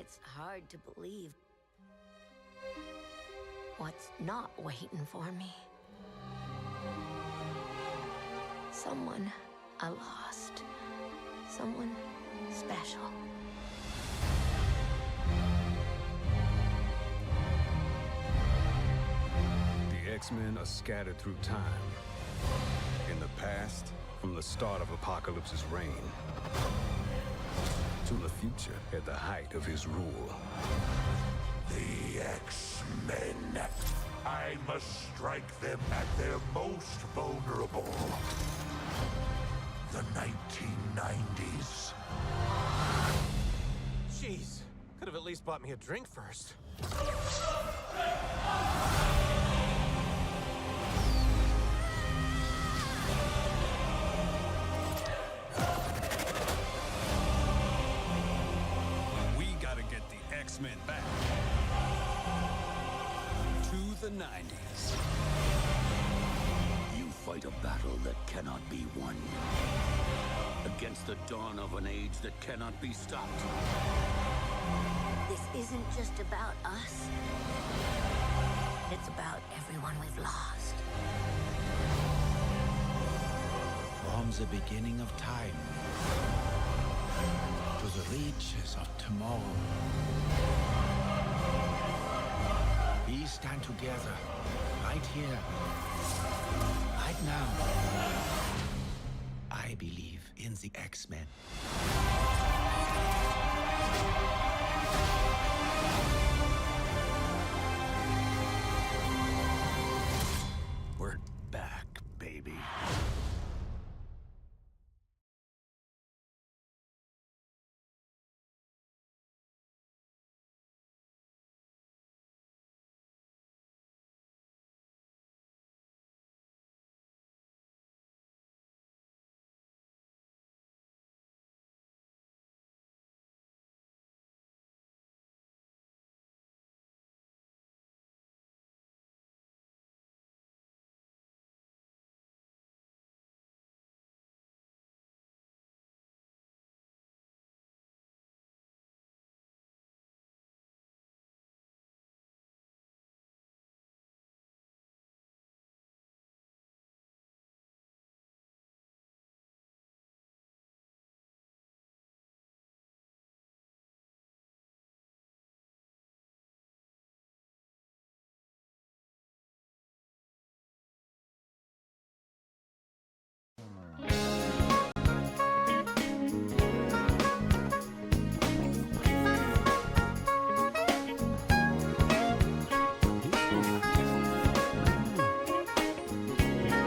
It's hard to believe what's not waiting for me. Someone I lost. Someone special. The X-Men are scattered through time. In the past, from the start of Apocalypse's reign, to the future at the height of his rule. The X-Men. I must strike them at their most vulnerable. The 1990s. Jeez, could have at least bought me a drink first. We gotta get the X-Men back to the 90s. You fight a battle that cannot be won. Against the dawn of an age that cannot be stopped. This isn't just about us. It's about everyone we've lost. From the beginning of time to the reaches of tomorrow, we stand together right here, right now. I believe in the X-Men. We're back, baby.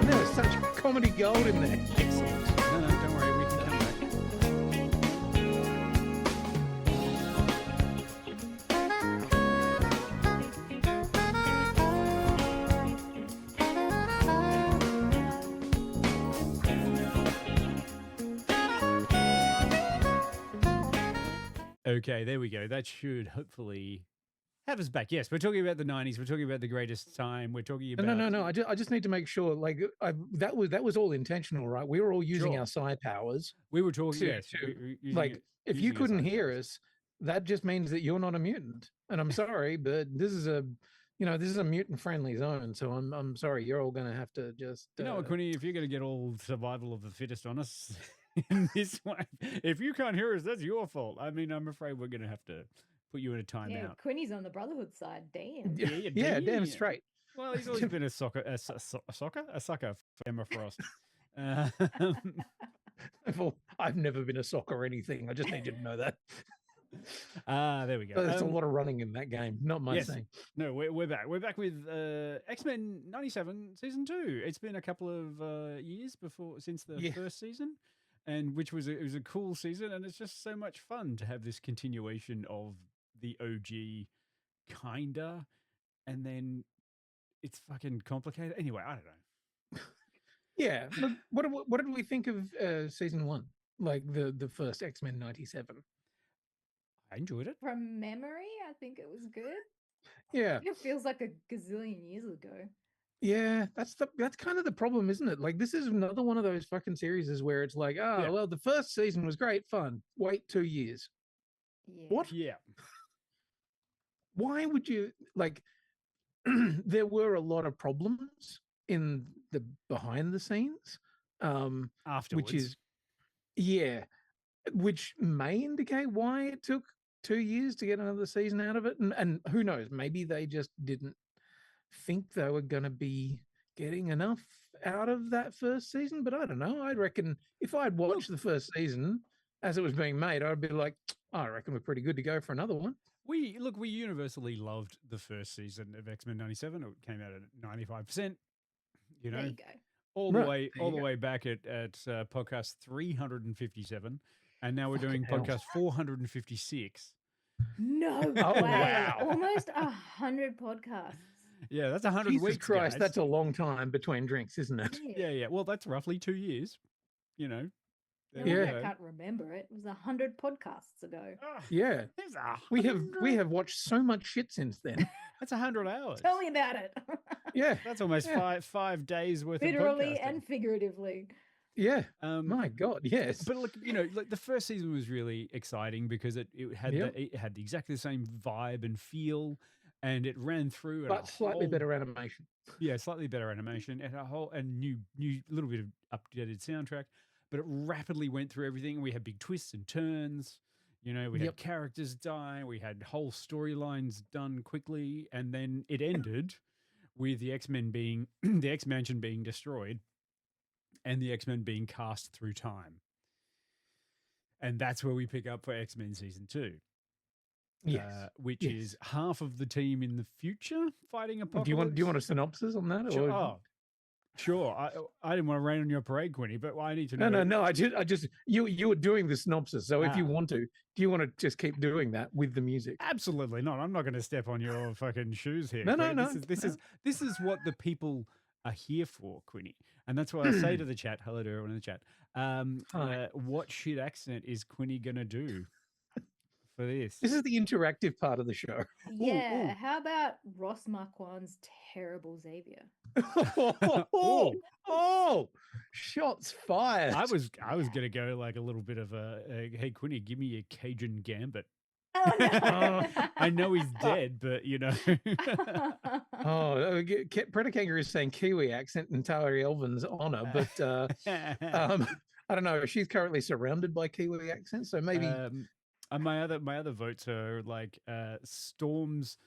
There's such comedy gold in there. Excellent. No, don't worry, we can come back. Okay, there we go. That should hopefully have us back. Yes, we're talking about the 90s. We're talking about the greatest time. We're talking about... No. I just need to make sure, like, that was all intentional, right? We were all using Sure. our psi powers. We were talking, to- yes. to- we were using like, it- if using you our couldn't side hear powers. us, that just means that you're not a mutant. And I'm sorry, but this is a mutant-friendly zone. So I'm sorry, you're all going to have to just. You know what, Quinny, if you're going to get all survival of the fittest on us in this way, if you can't hear us, that's your fault. I mean, I'm afraid we're going to have to put you in a timeout. Yeah, Quinny's on the Brotherhood side. Damn. Yeah, damn straight. Well, he's always been a sucker for Emma Frost. Well, I've never been a sock or anything. I just need you to know that. There we go. There's a lot of running in that game. Not my yes. thing. No, we're back. We're back with X-Men 97 season 2. It's been a couple of years since the first season, and it was a cool season, and it's just so much fun to have this continuation of the OG, kinda, and then it's fucking complicated. Anyway, I don't know. Yeah. Look, what did we think of season 1? Like the first X-Men 97? I enjoyed it. From memory, I think it was good. Yeah. It feels like a gazillion years ago. Yeah, that's kind of the problem, isn't it? Like, this is another one of those fucking series where it's like, well, the first season was great fun. Wait 2 years. Yeah. What? Yeah. why would you like? There were a lot of problems in the behind the scenes, Afterwards. which is yeah, which may indicate why it took 2 years to get another season out of it, and who knows, maybe they just didn't think they were going to be getting enough out of that first season. But I don't know. I reckon if I'd watched the first season as it was being made, I'd be like, I reckon we're pretty good to go for another one. We universally loved the first season of X-Men '97. It came out at 95%. You know, There you go. all the Right, way there all you the go. way back at podcast 357, and now we're doing hell. podcast 456. No Oh, way. wow. Almost 100 podcasts. Yeah, that's 100 Jesus weeks, Christ, guys. that's a long time between drinks, isn't it? Yeah. Well, that's roughly 2 years. You know. No There we wonder go. I can't remember it. It was 100 podcasts ago. Ah, Yeah. there's a We 100. have watched so much shit since then. That's 100 hours. Tell me about it. Yeah. That's almost Yeah. five days worth Literally of podcasting. and figuratively. Yeah. Um, My God, yes. But look, like the first season was really exciting because it had Yep. it had exactly the same vibe and feel, and it ran through. But slightly better animation. Yeah, slightly better animation and a new little bit of updated soundtrack. But it rapidly went through everything. We had big twists and turns. We had Yep. characters die. We had whole storylines done quickly, and then it ended with the X-Men being the X-Mansion being destroyed, and the X-Men being cast through time. And that's where we pick up for X-Men season 2. Yes. Which Yes. is half of the team in the future fighting Apocalypse. Do you want a synopsis on that? Sure. Or... Oh, sure. I didn't want to rain on your parade, Quinny, but I need to know. No. I just you were doing the synopsis. So if you Ah. want to, do you want to just keep doing that with the music? Absolutely not. I'm not going to step on your fucking shoes here. No, Quinny. no. This is what the people are here for, Quinny. And that's why I say to the chat, hello to everyone in the chat. Hi. What shit accent is Quinny going to do for this? This is the interactive part of the show. Yeah. How about Ross Marquand's terrible Xavier? oh, shots fired. I was going to go like a little bit of a hey Quinny, give me a Cajun Gambit. Oh, no. I know he's dead, but Predator Kangaroo is saying Kiwi accent in Tari Elvin's honor, but I don't know. She's currently surrounded by Kiwi accents, so maybe. My other votes are like Storm's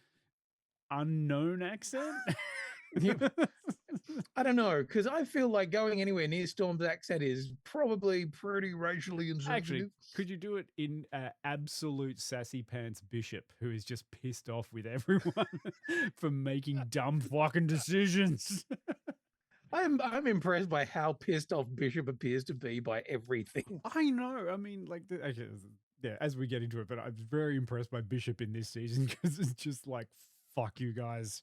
unknown accent. I don't know, because I feel like going anywhere near Storm's accent is probably pretty racially insensitive. Actually, could you do it in absolute sassy pants Bishop, who is just pissed off with everyone for making dumb fucking decisions? I'm impressed by how pissed off Bishop appears to be by everything. I know. I mean, like, yeah, as we get into it, but I'm very impressed by Bishop in this season because it's just like, fuck you guys.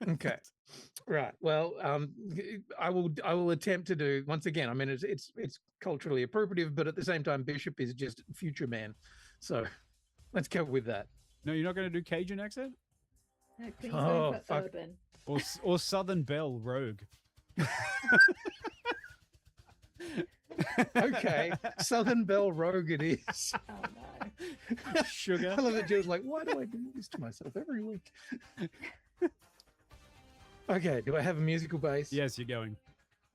Okay, right. Well, I will attempt to do once again. I mean, it's culturally appropriative, but at the same time, Bishop is just future man. So let's go with that. No, you're not going to do Cajun accent? No, Queen's going for fuck. urban. Or Southern Belle Rogue. Okay, Southern Belle Rogue it is. Oh, no. Sugar. I love it. Joe's like, why do I do this to myself every week? Okay, do I have a musical base? Yes, you're going.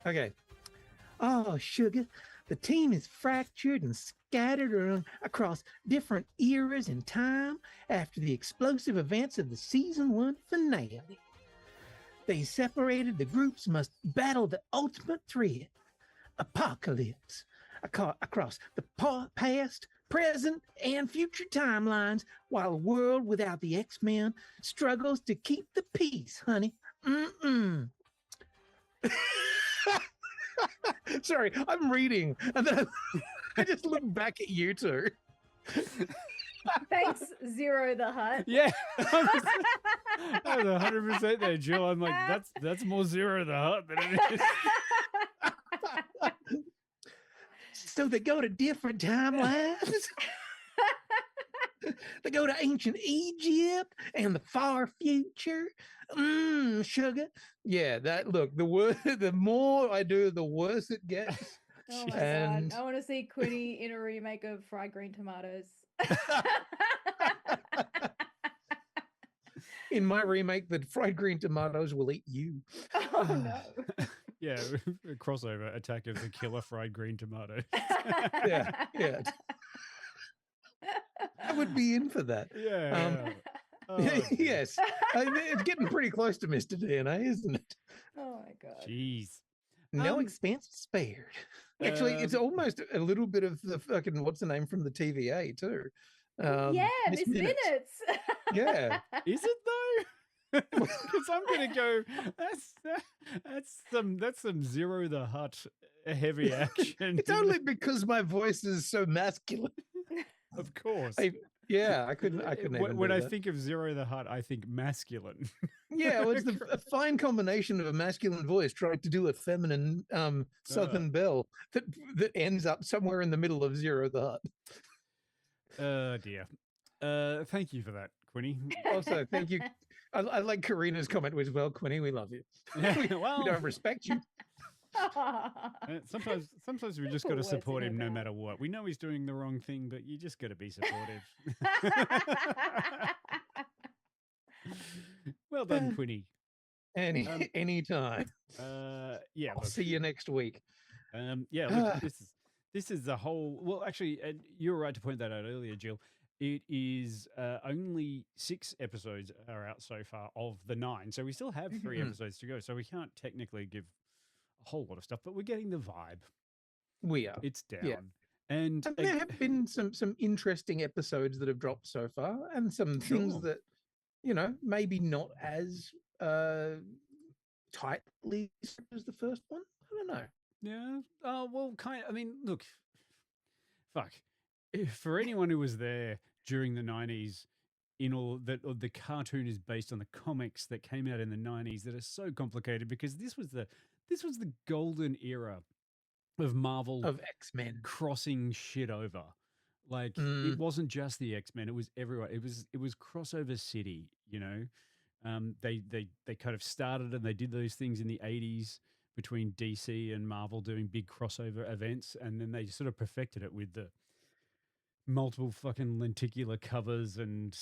Okay. Oh, sugar, the team is fractured and scattered across different eras in time after the explosive events of the season 1 finale. They separated, the groups must battle the ultimate threat, apocalypse, across the past, present, and future timelines, while a world without the X-Men struggles to keep the peace, honey. Sorry, I'm reading, and then I just look back at you two. Thanks, Zero the Hut. Yeah. I was 100% there, Jill. I'm like, that's more Zero the Hut than it is. So they go to different timelines. They go to ancient Egypt and the far future. Sugar. Yeah, that look, the more I do, the worse it gets. Oh my And- god. I want to see Quinny in a remake of Fried Green Tomatoes. In my remake, the fried green tomatoes will eat you. Oh no. Yeah, a crossover Attack of the Killer Fried Green Tomato. Yeah, yeah. I would be in for that. Yeah. Oh, dear. Yes. It's getting pretty close to Mr. DNA, isn't it? Oh my god. Jeez. No expense spared. Actually, it's almost a little bit of the fucking what's the name from the TVA too. Yeah, Miss Minutes. Yeah. Is it though? Because I'm gonna go. That's some Zero the Hutt heavy action. It's only because my voice is so masculine. Of course. I couldn't. When I think of Zero the Hutt, I think masculine. Yeah, well, it's a fine combination of a masculine voice trying to do a feminine Southern belle that ends up somewhere in the middle of Zero the Hutt. Dear. Thank you for that, Quinny. Also, thank you. I like Karina's comment as well, Quinny. We love you. We don't respect you. Sometimes we just got to support him no matter what. We know he's doing the wrong thing, but you just got to be supportive. Well done, Quinny. Anytime. Yeah. I'll see you next week. Yeah. Look, this is the whole. Well, actually, you were right to point that out earlier, Jill. It is only 6 episodes are out so far of the 9, so we still have 3 episodes to go. So we can't technically give a whole lot of stuff, but we're getting the vibe. We are. It's down. Yeah. And there have been some interesting episodes that have dropped so far, and some things that, maybe not as tightly as the first one. I don't know. Yeah. Well, kind of. I mean, look. Fuck. For anyone who was there during the 90s, the cartoon is based on the comics that came out in the 90s that are so complicated, because this was the golden era of Marvel, of X-Men crossing shit over. Like it wasn't just the X-Men; it was everyone. It was crossover city. They kind of started and they did those things in the 80s between DC and Marvel doing big crossover events, and then they sort of perfected it with the multiple fucking lenticular covers and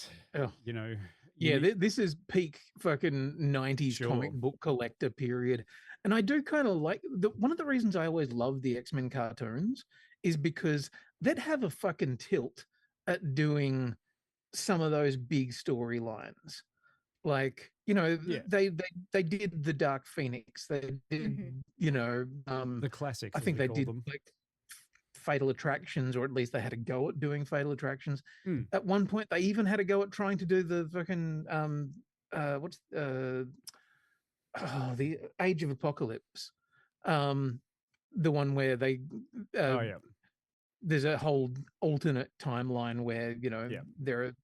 this is peak fucking 90s comic book collector period. And I do kind of like one of the reasons I always love the X-Men cartoons is because they'd have a fucking tilt at doing some of those big storylines. Like, they did the Dark Phoenix, they did the classics. I think they did like Fatal Attractions, or at least they had a go at doing Fatal Attractions. At one point, they even had a go at trying to do the fucking the Age of Apocalypse, the one where they there's a whole alternate timeline where there are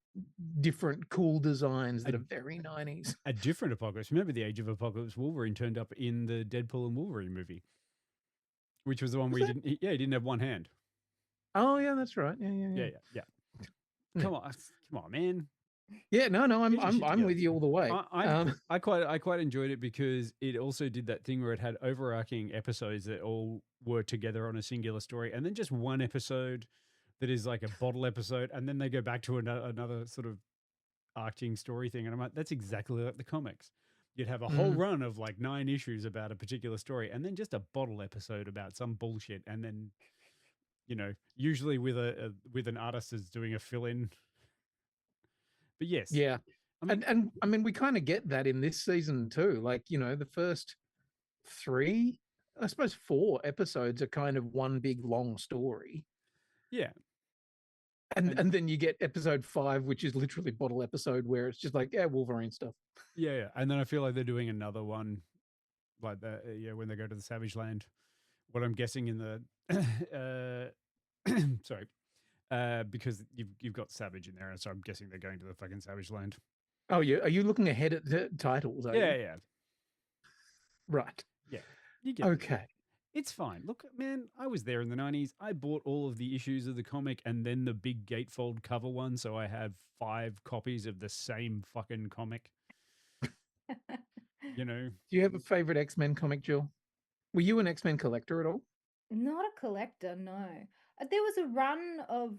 different cool designs that are very 90s. A different Apocalypse. Remember the Age of Apocalypse? Wolverine turned up in the Deadpool and Wolverine movie. Which was the one where he didn't have one hand. Oh yeah, that's right. Yeah. Come on, man. Yeah, no, I'm with you all the way. I quite enjoyed it because it also did that thing where it had overarching episodes that all were together on a singular story, and then just one episode that is like a bottle episode, and then they go back to another sort of arcing story thing, and I'm like, that's exactly like the comics. You'd have a whole run of like 9 issues about a particular story, and then just a bottle episode about some bullshit, and then, usually with an artist is doing a fill-in. But yes, yeah, I mean, we kind of get that in this season too. Like, the first 3, I suppose 4 episodes are kind of one big long story. Yeah. And then you get episode 5, which is literally bottle episode, where it's just like, Wolverine stuff. Yeah. And then I feel like they're doing another one like that, when they go to the Savage Land. What I'm guessing in the sorry. Because you've got Savage in there, and so I'm guessing they're going to the fucking Savage Land. Oh, yeah. Are you looking ahead at the titles? Yeah. Right. Yeah. You get okay. It's fine. Look, man, I was there in the 90s. I bought all of the issues of the comic and then the big gatefold cover one, so I have 5 copies of the same fucking comic. Do you have a favorite X-Men comic, Jill? Were you an X-Men collector at all? Not a collector, no. There was a run of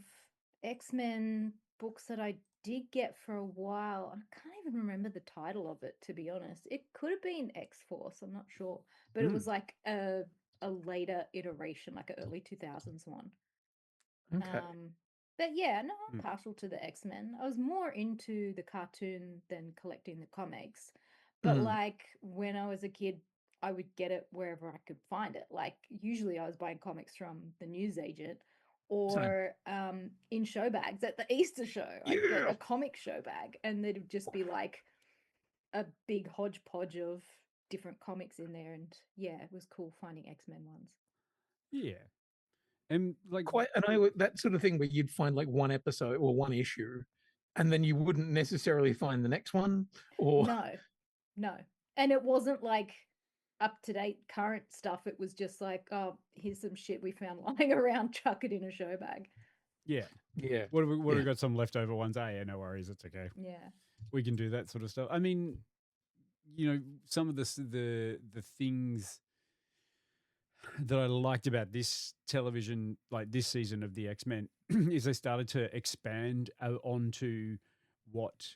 X-Men books that I did get for a while. I can't even remember the title of it, to be honest. It could have been X-Force, I'm not sure. But it was like a later iteration, like an early 2000s one. Okay. But yeah, no, I'm partial to the X-Men. I was more into the cartoon than collecting the comics. But like when I was a kid, I would get it wherever I could find it. Like usually I was buying comics from the newsagent or in show bags at the Easter show. I'd get a comic show bag and there'd just be like a big hodgepodge of different comics in there. And yeah, it was cool finding X-Men ones. Yeah. And like that sort of thing where you'd find like one episode or one issue, and then you wouldn't necessarily find the next one. Or no, and it wasn't like up to date current stuff. It was just like, oh, here's some shit we found lying around, chuck it in a show bag. Yeah. What have we got some leftover ones? Yeah, no worries, it's okay. Yeah, we can do that sort of stuff. I mean, you know, some of the things that I liked about this television, like this season of the X-Men, is they started to expand onto what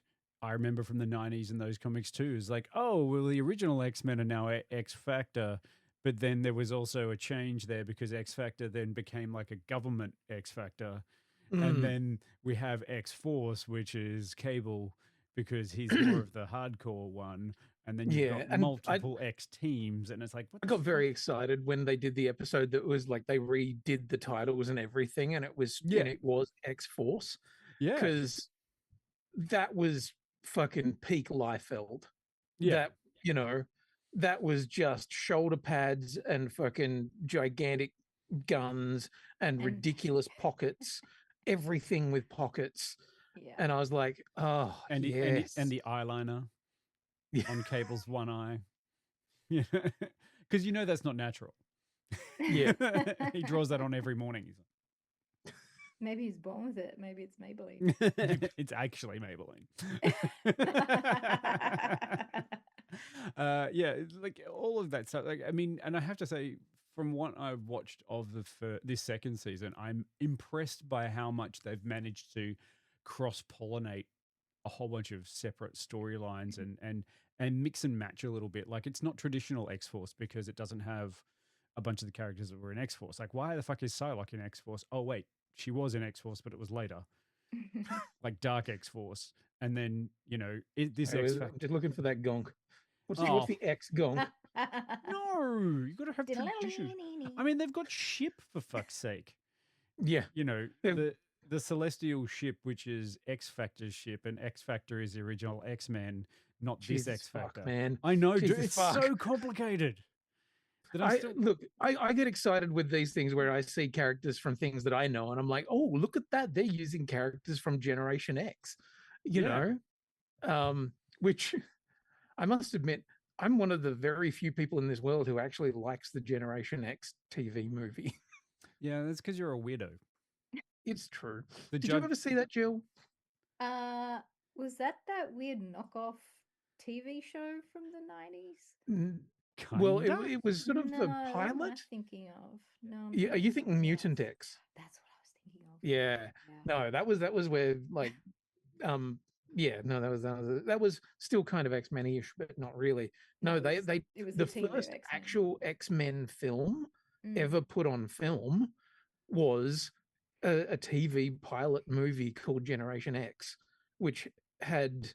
I remember from the 90s and those comics too. Is like, oh, well, the original X-Men are now X Factor, but then there was also a change there because X Factor then became like a government X Factor. And then we have X-Force, which is Cable, because he's more of the hardcore one. And then you've got multiple X teams, and it's like, I got very excited when they did the episode that was like they redid the titles and everything, and it was X-Force. Yeah, because that was fucking peak Liefeld. Yeah, that was just shoulder pads and fucking gigantic guns and ridiculous pockets, everything with pockets. Yeah, and I was like, oh, and the eyeliner. On Cable's one eye. Yeah. Because that's not natural. Yeah. He draws that on every morning. Maybe he's born with it. Maybe it's Maybelline. It's actually Maybelline. Like all of that stuff. Like, I mean, and I have to say, from what I've watched of this second season, I'm impressed by how much they've managed to cross-pollinate a whole bunch of separate storylines and mix and match a little bit. Like, it's not traditional X-Force because it doesn't have a bunch of the characters that were in X-Force. Like, why the fuck is Psylocke in X-Force? Oh, wait, she was in X-Force, but it was later. Like Dark X-Force. And then, this X-Factor. I'm just looking for that gonk. What's the X gonk? No, you got to have tradition. I mean, they've got ship, for fuck's sake. Yeah. The Celestial ship, which is X Factor's ship, and X Factor is the original X-Men, not this X Factor. Man. I know, dude, it's so complicated. I get excited with these things where I see characters from things that I know, and I'm like, oh, look at that. They're using characters from Generation X, which I must admit, I'm one of the very few people in this world who actually likes the Generation X TV movie. Yeah, that's because you're a weirdo. It's true. Did you ever see that, Jill? Was that weird knockoff TV show from the 90s? Well, it was sort of the pilot. What am I thinking of? No. Are you thinking Mutant X? That's what I was thinking of. Yeah. No, that was where like, that was still kind of X-Men-ish, but not really. No, it was the first X-Men. Actual X-Men film ever put on film was a TV pilot movie called Generation X, which had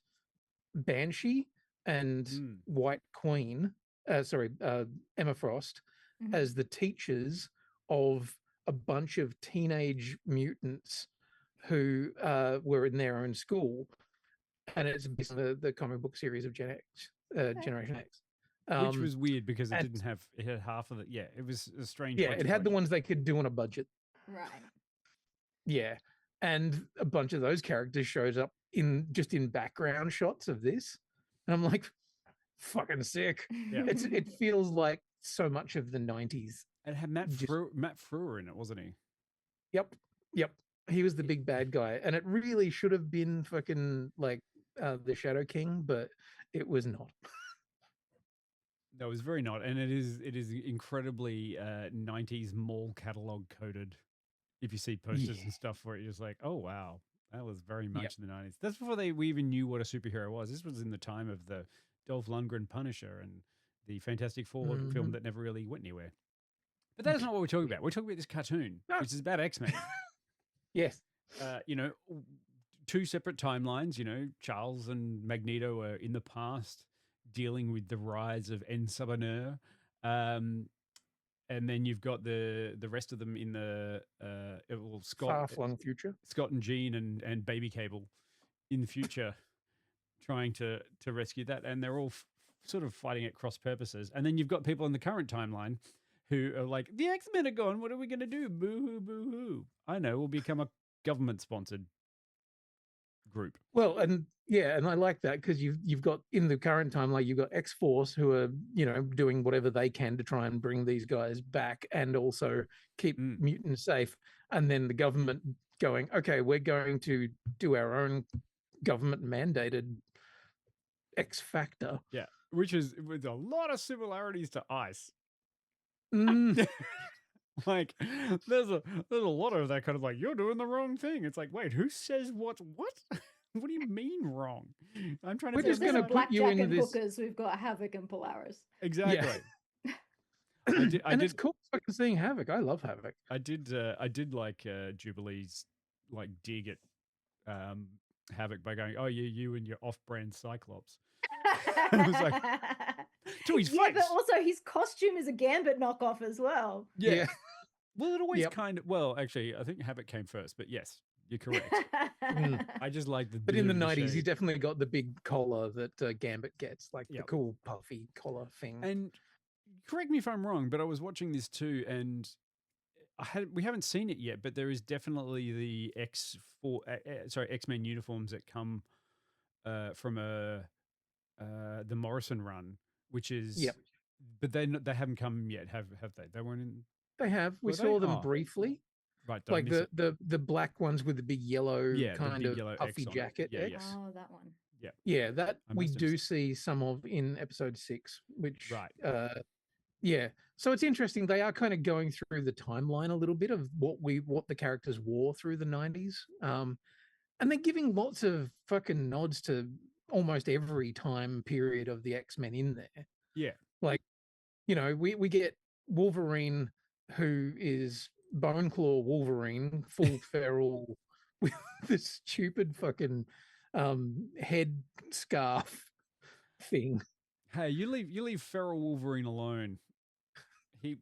Banshee and White Queen, Emma Frost, as the teachers of a bunch of teenage mutants who were in their own school. And it's based on the comic book series of Generation X. Which was weird because it had half of it. Yeah, it was a strange. Yeah, it had the ones they could do on a budget. Right. Yeah. And a bunch of those characters shows up in background shots of this. And I'm like, fucking sick. Yeah. It feels like so much of the 90s. And had Matt Frewer in it, wasn't he? Yep. He was the big bad guy. And it really should have been fucking like the Shadow King, but it was not. No, it was very not. And it is incredibly 90s mall catalog coded. If you see posters and stuff for it, you're just like, oh, wow. That was very much in the 90s. That's before we even knew what a superhero was. This was in the time of the Dolph Lundgren Punisher and the Fantastic Four film that never really went anywhere. But that is not what we're talking about. We're talking about this cartoon, which is about X-Men. Yes. You know, two separate timelines. You know, Charles and Magneto are in the past dealing with the rise of En Sabaneur. And then you've got the rest of them in the far-flung future. Scott and Jean and Baby Cable in the future, trying to rescue that, and they're all sort of fighting at cross purposes. And then you've got people in the current timeline who are like, the X-Men are gone. What are we going to do? Boo hoo, boo hoo. I know. We'll become a government-sponsored group. Well, and I like that because you've got in the current timeline, you've got X-Force who are, you know, doing whatever they can to try and bring these guys back and also keep mutants safe. And then the government going, okay, we're going to do our own government mandated X Factor. Yeah, which is with a lot of similarities to ICE. Like there's a lot of that kind of like, you're doing the wrong thing. It's like, wait, who says what? What do you mean wrong? I'm trying to. We're just going to put you in this. Hookers, we've got Havoc and Polaris. Exactly. Yeah. It's cool fucking seeing Havoc. I love Havoc. I did like Jubilee's like dig at Havoc by going, oh yeah, you and your off-brand Cyclops. I was like, to his face. Yeah, but also his costume is a Gambit knockoff as well. Yeah. Well, it always kind of. Well, actually, I think Havoc came first, but yes, you're correct. I just like the. But in the 90s, he definitely got the big collar that Gambit gets, like the cool puffy collar thing. And correct me if I'm wrong, but I was watching this too, and we haven't seen it yet, but there is definitely the X-Men uniforms that come from the Morrison run, which is but they haven't come yet, have they? They weren't in. They have. We saw them briefly. Right, like the black ones with the big yellow kind of puffy jacket. Yes. Oh, that one. Yeah, that we do see some of in episode 6, which so it's interesting. They are kind of going through the timeline a little bit of what the characters wore through the 90s. And they're giving lots of fucking nods to almost every time period of the X-Men in there. Yeah. Like, you know, we get Wolverine, who is Bone Claw Wolverine, full feral with this stupid fucking head scarf thing. Hey, you leave feral Wolverine alone. They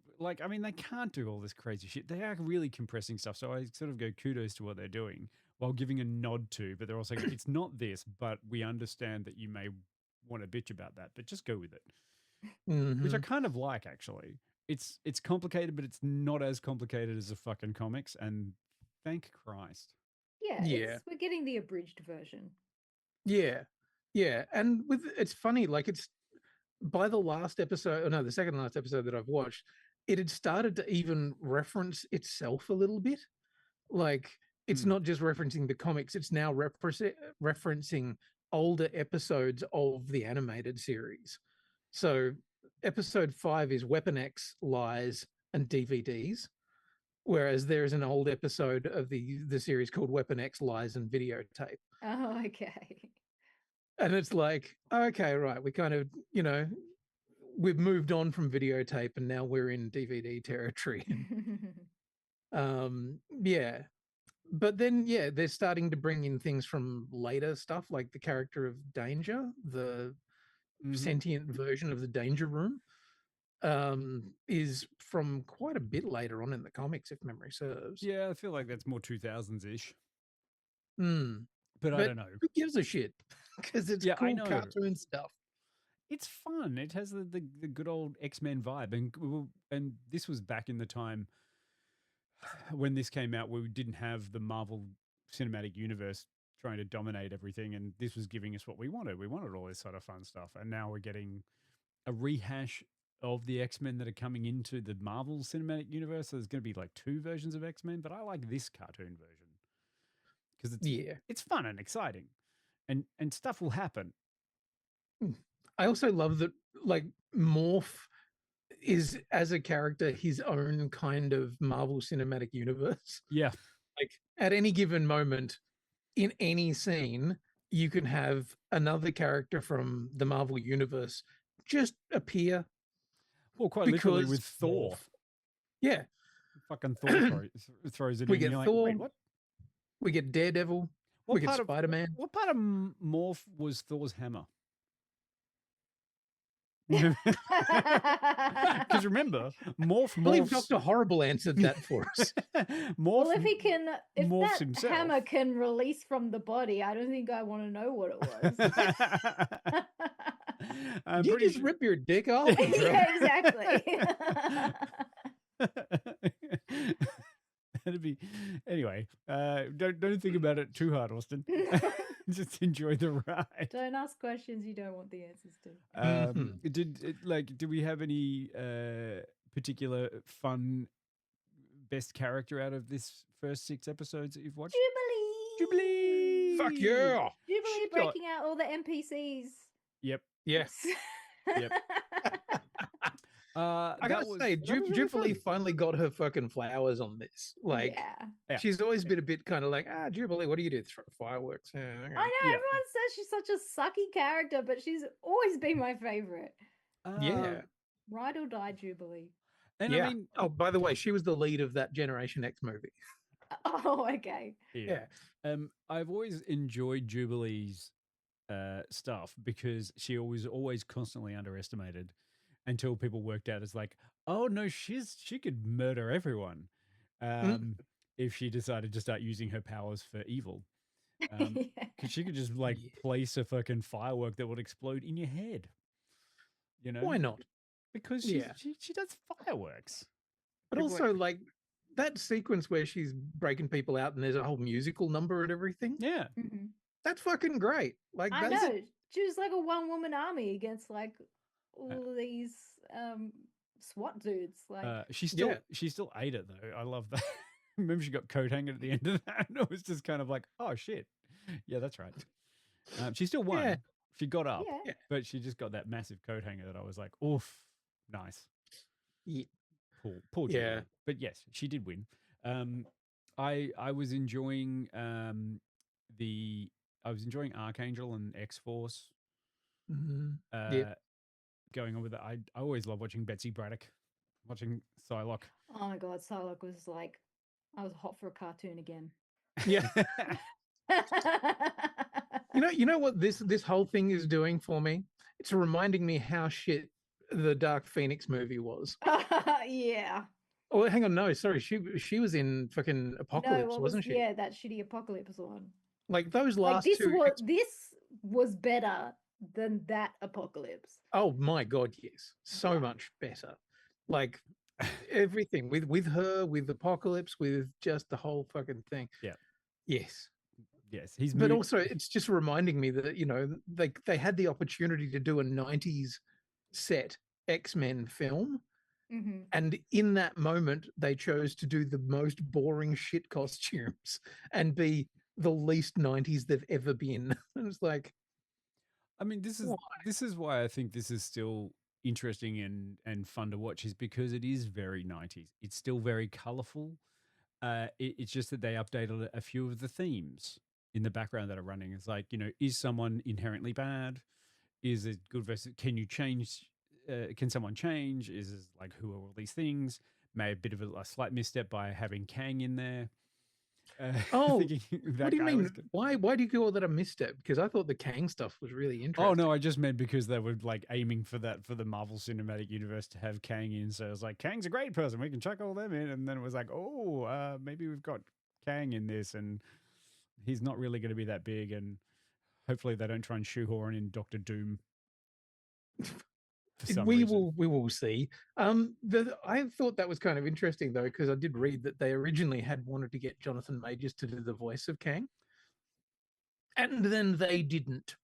can't do all this crazy shit. They are really compressing stuff. So I sort of go kudos to what they're doing while giving a nod to, but they're also like, it's not this, but we understand that you may want to bitch about that, but just go with it. Which I kind of like, actually. It's complicated, but it's not as complicated as the fucking comics, and thank Christ. Yeah. We're getting the abridged version. Yeah. And it's funny, like it's by the second last episode that I've watched, it had started to even reference itself a little bit. Like it's not just referencing the comics, it's now referencing older episodes of the animated series. So episode 5 is Weapon X, Lies, and DVDs, whereas there is an old episode of the series called Weapon X, Lies, and Videotape. Oh, okay. And it's like, okay, right, we kind of, you know, we've moved on from videotape and now we're in DVD territory. But then, they're starting to bring in things from later stuff, like the character of Danger, the sentient version of the Danger Room, is from quite a bit later on in the comics, if memory serves. Yeah, I feel like that's more 2000s-ish. But I don't know. Who gives a shit? Because it's cool cartoon stuff. It's fun. It has the good old X-Men vibe, and this was back in the time when this came out, where we didn't have the Marvel Cinematic Universe trying to dominate everything, and this was giving us what we wanted. We wanted all this sort of fun stuff, and now we're getting a rehash of the X-Men that are coming into the Marvel Cinematic Universe. So there's going to be like 2 versions of X-Men, but I like this cartoon version because it's fun and exciting, and stuff will happen. I also love that, like, Morph is, as a character, his own kind of Marvel Cinematic Universe. Yeah. Like, at any given moment, in any scene, you can have another character from the Marvel universe just appear. Well, quite literally because with Thor. Morph. Yeah. Fucking Thor throws it We in. get And you're like, Thor. wait, what? We get Daredevil. We get Spider-Man. What part of Morph was Thor's hammer? Because remember, Morph. I believe Dr. Horrible answered that for us. Well, if that himself. hammer can release from the body, I don't think I want to know what it was. You just rip your dick off? Yeah, exactly. That'd be anyway. Don't think about it too hard, Austin. Just enjoy the ride. Don't ask questions you don't want the answers to. Did we have any particular fun best character out of this first 6 episodes that you've watched? Jubilee. Fuck yeah. Jubilee breaking out all the NPCs. Yep. Yes. Yep. I gotta say, Jubilee finally got her fucking flowers on this. Like, she's always been a bit kind of like, Jubilee, what do you do? Throw fireworks. Yeah, okay. I know, everyone says she's such a sucky character, but she's always been my favorite. Yeah. Ride or die, Jubilee. And yeah. I mean, by the way, she was the lead of that Generation X movie. Oh, okay. Yeah. I've always enjoyed Jubilee's stuff because she was always constantly underestimated. Until people worked out as like, oh no, she could murder everyone if she decided to start using her powers for evil. Because she could just place a fucking firework that would explode in your head. You know? Why not? Because she does fireworks. But people also like that sequence where she's breaking people out and there's a whole musical number and everything. Yeah. Mm-hmm. That's fucking great. Like I know. She was like a one-woman army against like all these SWAT dudes. Like she still ate it though. I love that. Remember she got coat hanger at the end of that? It was just kind of like, oh shit. Yeah, that's right. She still won. Yeah. She got up, but she just got that massive coat hanger that I was like, oof, nice. Yeah. Poor Julie. But yes, she did win. I was enjoying Archangel and X-Force. Mm-hmm. Going on with it. I always love watching Betsy Braddock, watching Psylocke. Oh my god, Psylocke was like, I was hot for a cartoon again. Yeah. you know what this whole thing is doing for me? It's reminding me how shit the Dark Phoenix movie was. Yeah. Oh, hang on, no, sorry, she was in fucking Apocalypse, wasn't she? Yeah, that shitty Apocalypse one. Like those last this was better than that Apocalypse. Oh my god, yes, so much better. Like everything with her, with Apocalypse, with just the whole fucking thing. Yeah. Yes. But also, it's just reminding me that they had the opportunity to do a 90s set X-Men film. Mm-hmm. And in that moment, they chose to do the most boring shit costumes and be the least 90s they've ever been. And it's like, I mean, this is why I think this is still interesting and fun to watch, is because it is very 90s. It's still very colorful. It's just that they updated a few of the themes in the background that are running. It's like, is someone inherently bad? Is it good versus, can you change? Can someone change? Is it like, who are all these things? Maybe a bit of a slight misstep by having Kang in there. What do you mean? Why do you call that a misstep? Because I thought the Kang stuff was really interesting. Oh no, I just meant because they were like aiming for that for the Marvel Cinematic Universe to have Kang in. So it was like, Kang's a great person, we can chuck all them in. And then it was like, maybe we've got Kang in this, and he's not really going to be that big. And hopefully they don't try and shoehorn in Doctor Doom. We will see. I thought that was kind of interesting though, because I did read that they originally had wanted to get Jonathan Majors to do the voice of Kang, and then they didn't,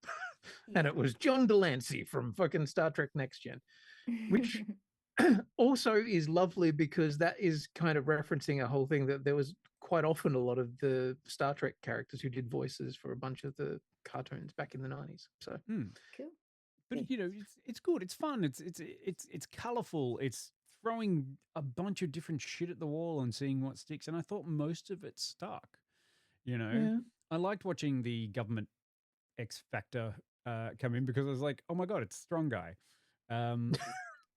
and it was John Delancey from fucking Star Trek Next Gen, which also is lovely because that is kind of referencing a whole thing that there was quite often a lot of the Star Trek characters who did voices for a bunch of the cartoons back in the 90s. So cool. But it's good. It's fun. It's colorful. It's throwing a bunch of different shit at the wall and seeing what sticks. And I thought most of it stuck. I liked watching the government X Factor come in because I was like, oh my god, it's Strong Guy.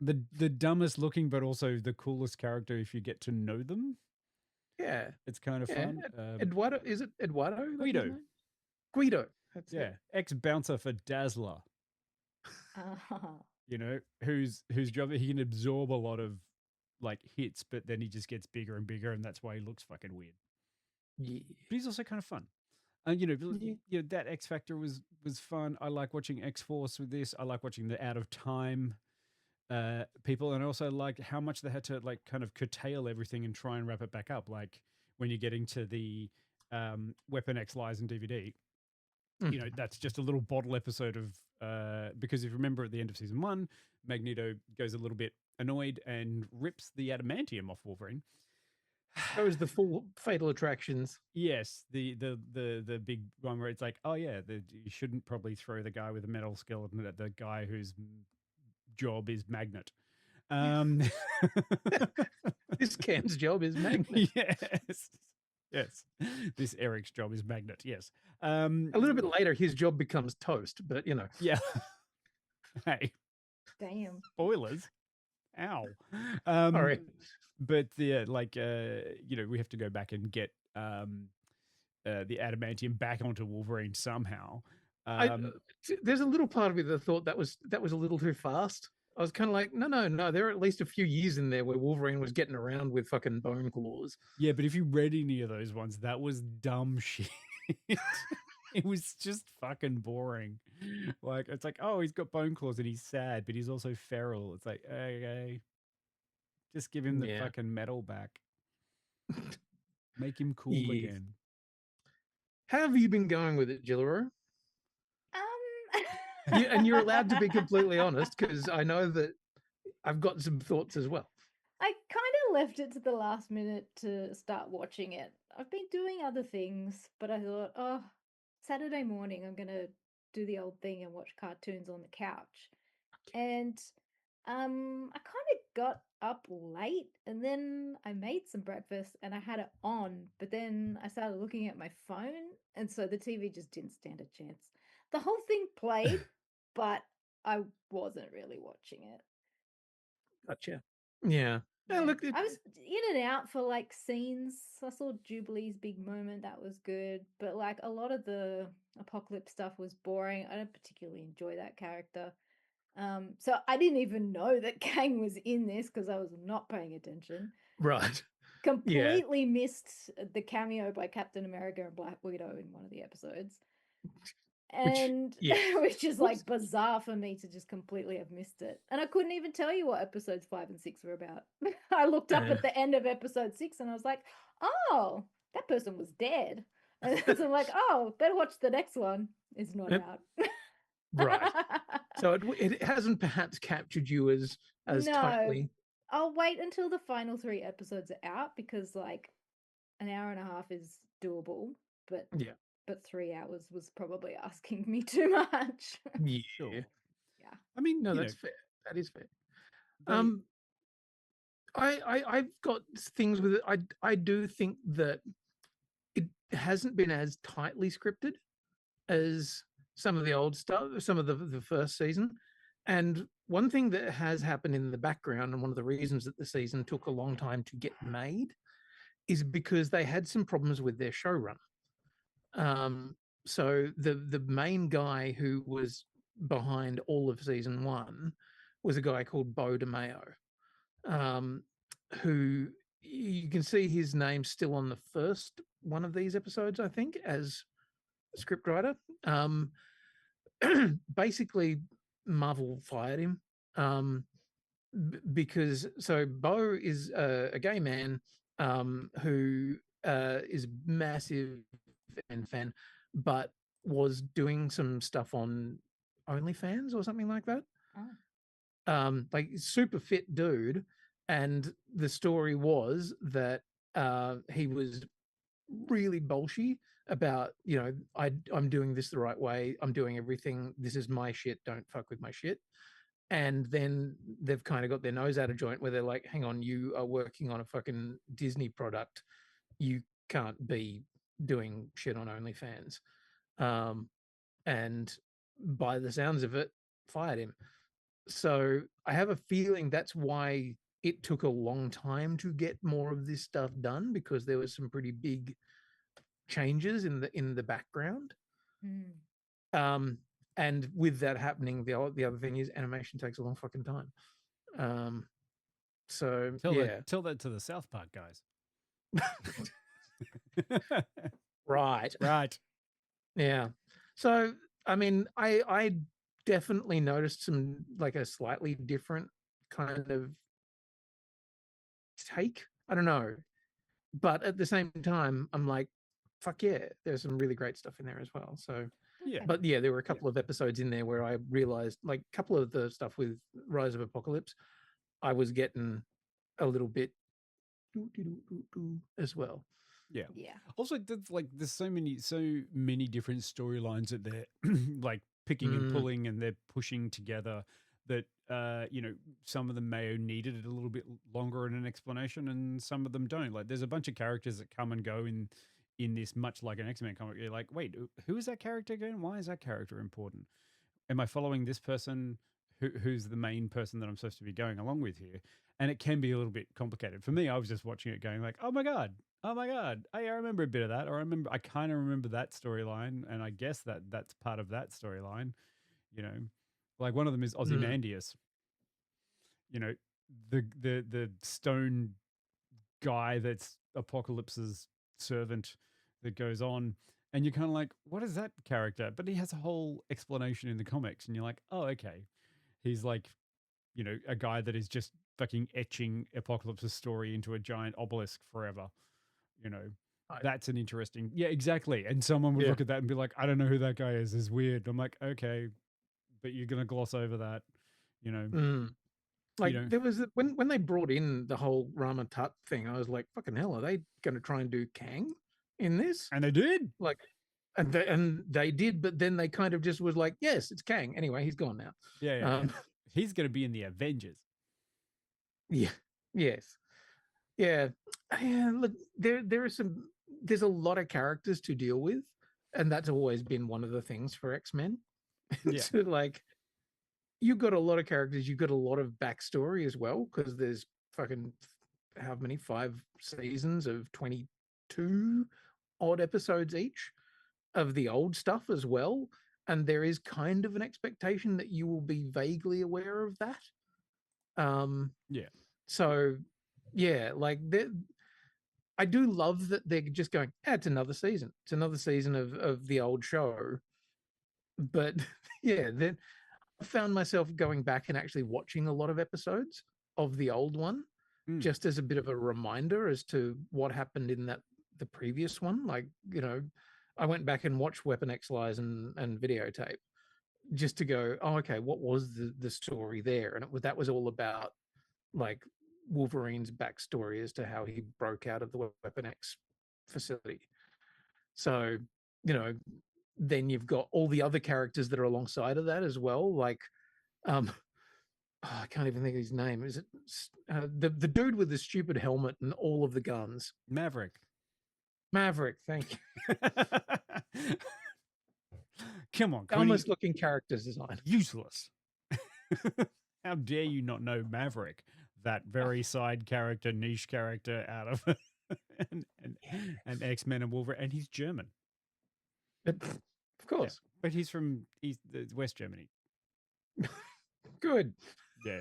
The dumbest looking, but also the coolest character if you get to know them. Yeah, it's kind of fun. Eduardo, is it Eduardo? That's his Guido. name? Guido. That's Yeah, it. ex bouncer for Dazzler. You know, whose job he can absorb a lot of like hits, but then he just gets bigger and bigger, and that's why he looks fucking weird. Yeah, but he's also kind of fun. And you know, yeah. that X Factor was fun. I like watching X Force with this. I like watching the Out of Time people, and I also liked how much they had to like kind of curtail everything and try and wrap it back up. Like when you're getting to the Weapon X Lies and DVD, you know, that's just a little bottle episode of because if you remember at the end of season 1, Magneto goes a little bit annoyed and rips the adamantium off Wolverine. That was the full Fatal Attractions. Yes, the big one where it's like, oh yeah, you shouldn't probably throw the guy with the metal skeleton at the guy whose job is magnet. This Ken's job is magnet. Yes. This Eric's job is magnet. Yes. A little bit later, his job becomes toast, but you know. Yeah. Hey. Damn. Spoilers. Ow. Sorry. But the you know, we have to go back and get the adamantium back onto Wolverine somehow. There's a little part of me that thought that was a little too fast. I was kind of like, no. There are at least a few years in there where Wolverine was getting around with fucking bone claws. Yeah, but if you read any of those ones, that was dumb shit. It was just fucking boring. Like, it's like, oh, he's got bone claws and he's sad, but he's also feral. It's like, okay, just give him the fucking metal back. Make him cool again. How have you been going with it, Jillaro? And you're allowed to be completely honest, because I know that I've got some thoughts as well. I kind of left it to the last minute to start watching it. I've been doing other things, but I thought, oh, Saturday morning I'm going to do the old thing and watch cartoons on the couch. And I kind of got up late and then I made some breakfast and I had it on, but then I started looking at my phone and so the TV just didn't stand a chance. The whole thing played, but I wasn't really watching it. Gotcha. Yeah. Yeah. Look, I was in and out for like scenes. I saw Jubilee's big moment. That was good. But like a lot of the Apocalypse stuff was boring. I don't particularly enjoy that character. So I didn't even know that Kang was in this because I was not paying attention. Right. Completely missed the cameo by Captain America and Black Widow in one of the episodes. And which is like bizarre for me to just completely have missed it. And I couldn't even tell you what episodes 5 and 6 were about. I looked up at the end of episode 6 and I was like, oh, that person was dead. And so I'm like, oh, better watch the next one. It's not out. Right. So it hasn't perhaps captured you as tightly. I'll wait until the final 3 episodes are out because like an hour and a half is doable. But 3 hours was probably asking me too much. Yeah. Sure. Yeah. I mean, no, that's fair. That is fair. I've got things with it. I do think that it hasn't been as tightly scripted as some of the old stuff, some of the first season. And one thing that has happened in the background, and one of the reasons that the season took a long time to get made, is because they had some problems with their showrunner. So the main guy who was behind all of season 1 was a guy called Beau DeMayo, who you can see his name still on the first one of these episodes, I think, as scriptwriter. Basically, Marvel fired him because Beau is a gay man who is massive fan, but was doing some stuff on OnlyFans or something like that. Like super fit dude, and the story was that he was really bolshy about, you know, I'm doing this the right way, I'm doing everything, this is my shit, don't fuck with my shit. And then they've kind of got their nose out of joint where they're like, hang on, you are working on a fucking Disney product, you can't be doing shit on OnlyFans, and by the sounds of it, fired him. So I have a feeling that's why it took a long time to get more of this stuff done, because there was some pretty big changes in the background. And with that happening, the other thing is animation takes a long fucking time. So tell that to the South Park guys. Right. Yeah. So I mean, I definitely noticed some, like, a slightly different kind of take. I don't know, but at the same time, I'm like, fuck yeah, there's some really great stuff in there as well. So yeah, but yeah, there were a couple of episodes in there where I realized, like, a couple of the stuff with Rise of Apocalypse, I was getting a little bit as well. Yeah. Also, there's so many different storylines that they're like picking and pulling, and they're pushing together. That some of them may have needed a little bit longer in an explanation, and some of them don't. Like, there's a bunch of characters that come and go in this, much like an X-Men comic. You're like, wait, who is that character again? Why is that character important? Am I following this person? Who's the main person that I'm supposed to be going along with here? And it can be a little bit complicated. For me, I was just watching it going like, oh my God, hey, I remember a bit of that. Or I kind of remember that storyline. And I guess that's part of that storyline. Like, one of them is Ozymandias. The stone guy that's Apocalypse's servant that goes on. And you're kind of like, what is that character? But he has a whole explanation in the comics. And you're like, oh, okay. He's like, a guy that is just fucking etching Apocalypse's story into a giant obelisk forever. That's an interesting. Yeah, exactly. And someone would look at that and be like, I don't know who that guy is. It's weird. I'm like, okay, but you're going to gloss over that, Like, there was when they brought in the whole Rama Tut thing, I was like, fucking hell, are they going to try and do Kang in this? And they did. Like, and they did, but then they kind of just was like, yes, it's Kang. Anyway, he's gone now. Yeah. He's going to be in the Avengers. Yeah. Yes. Yeah. Look, there's a lot of characters to deal with, and that's always been one of the things for X-Men. Yeah. So, like, you've got a lot of characters, you've got a lot of backstory as well, because there's fucking how many 5 seasons of 22 odd episodes each of the old stuff as well, and there is kind of an expectation that you will be vaguely aware of that. So yeah, like, I do love that they're just going, it's another season, of the old show. But yeah, then I found myself going back and actually watching a lot of episodes of the old one, just as a bit of a reminder as to what happened in the previous one. Like, I went back and watched Weapon X Lies and Videotape, just to go, oh, okay, what was the story there? And that was all about, like, Wolverine's backstory as to how he broke out of the Weapon X facility. So, then you've got all the other characters that are alongside of that as well. Like, I can't even think of his name. Is it the dude with the stupid helmet and all of the guns? Maverick. Thank you. Come on, dumbest looking characters design. Useless. How dare you not know Maverick, that very side character, niche character out of and X-Men and Wolverine, and he's German. Of course. Yeah, but he's from West Germany. Good. Yeah.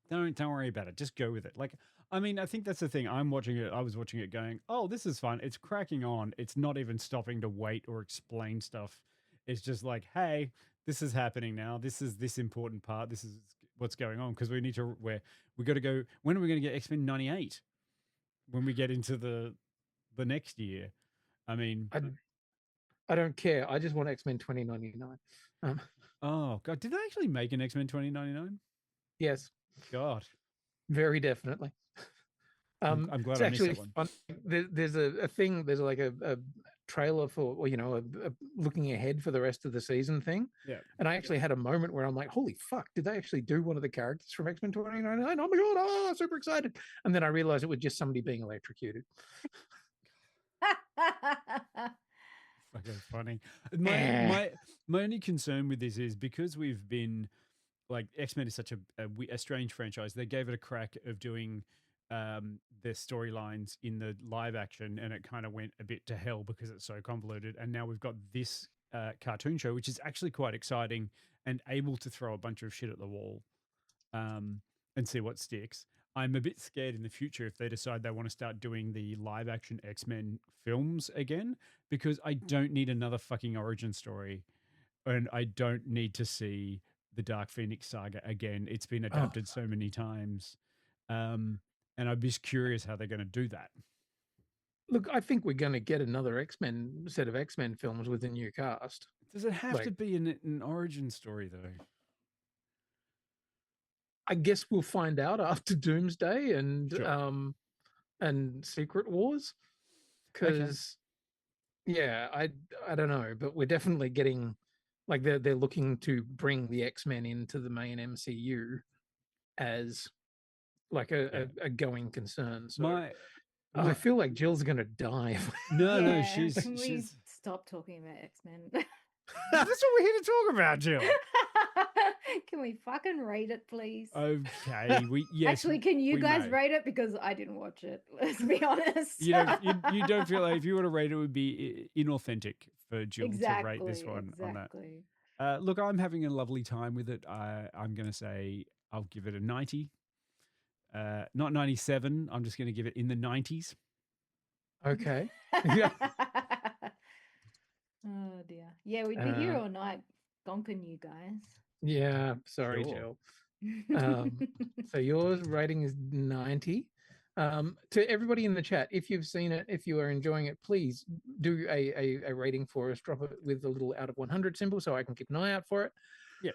Don't worry about it. Just go with it. Like, I mean, I think that's the thing. I was watching it going, oh, this is fun. It's cracking on. It's not even stopping to wait or explain stuff. It's just like, hey, this is happening now. This is this important part. This is what's going on, because we got to go. When are we going to get X-Men 98? When we get into the next year? I mean, I don't care. I just want X-Men 2099. Oh God, did they actually make an X-Men 2099? Yes. God. Very definitely. I'm glad it's I actually missed that one. There's a thing. There's like a trailer for, or, a looking ahead for the rest of the season thing. Yeah. And I actually had a moment where I'm like, holy fuck, did they actually do one of the characters from X-Men 2099? Oh my God, super excited. And then I realized it was just somebody being electrocuted. Fucking funny. My only concern with this is because we've been like X-Men is such a strange franchise. They gave it a crack of doing their storylines in the live action, and it kind of went a bit to hell because it's so convoluted. And now we've got this cartoon show, which is actually quite exciting and able to throw a bunch of shit at the wall and see what sticks. I'm a bit scared in the future if they decide they want to start doing the live action X-Men films again, because I don't need another fucking origin story, and I don't need to see the Dark Phoenix saga again. It's been adapted so many times. And I'm just curious how they're going to do that. Look, I think we're going to get another set of X-Men films with a new cast. Does it have to be an origin story, though? I guess we'll find out after Doomsday and Secret Wars, because I don't know, but we're definitely getting like they're looking to bring the X-Men into the main MCU as like a going concern. So I feel like Jill's gonna die. No, Can we stop talking about X-Men? That's what we're here to talk about, Jill. Can we fucking rate it, please? Okay, Actually, can you guys rate it, because I didn't watch it? Let's be honest. You don't feel like if you were to rate it, would be inauthentic for Jill to rate this one on that. Look, I'm having a lovely time with it. I'm going to say I'll give it a 90. Not 97. I'm just going to give it in the 90s. Okay. Oh dear. Yeah, we'd be here all night gonking you guys. Yeah, sorry, Jill. So yours rating is 90. To everybody in the chat, if you've seen it, if you are enjoying it, please do a rating for us. Drop it with a little out of 100 symbol so I can keep an eye out for it. Yeah.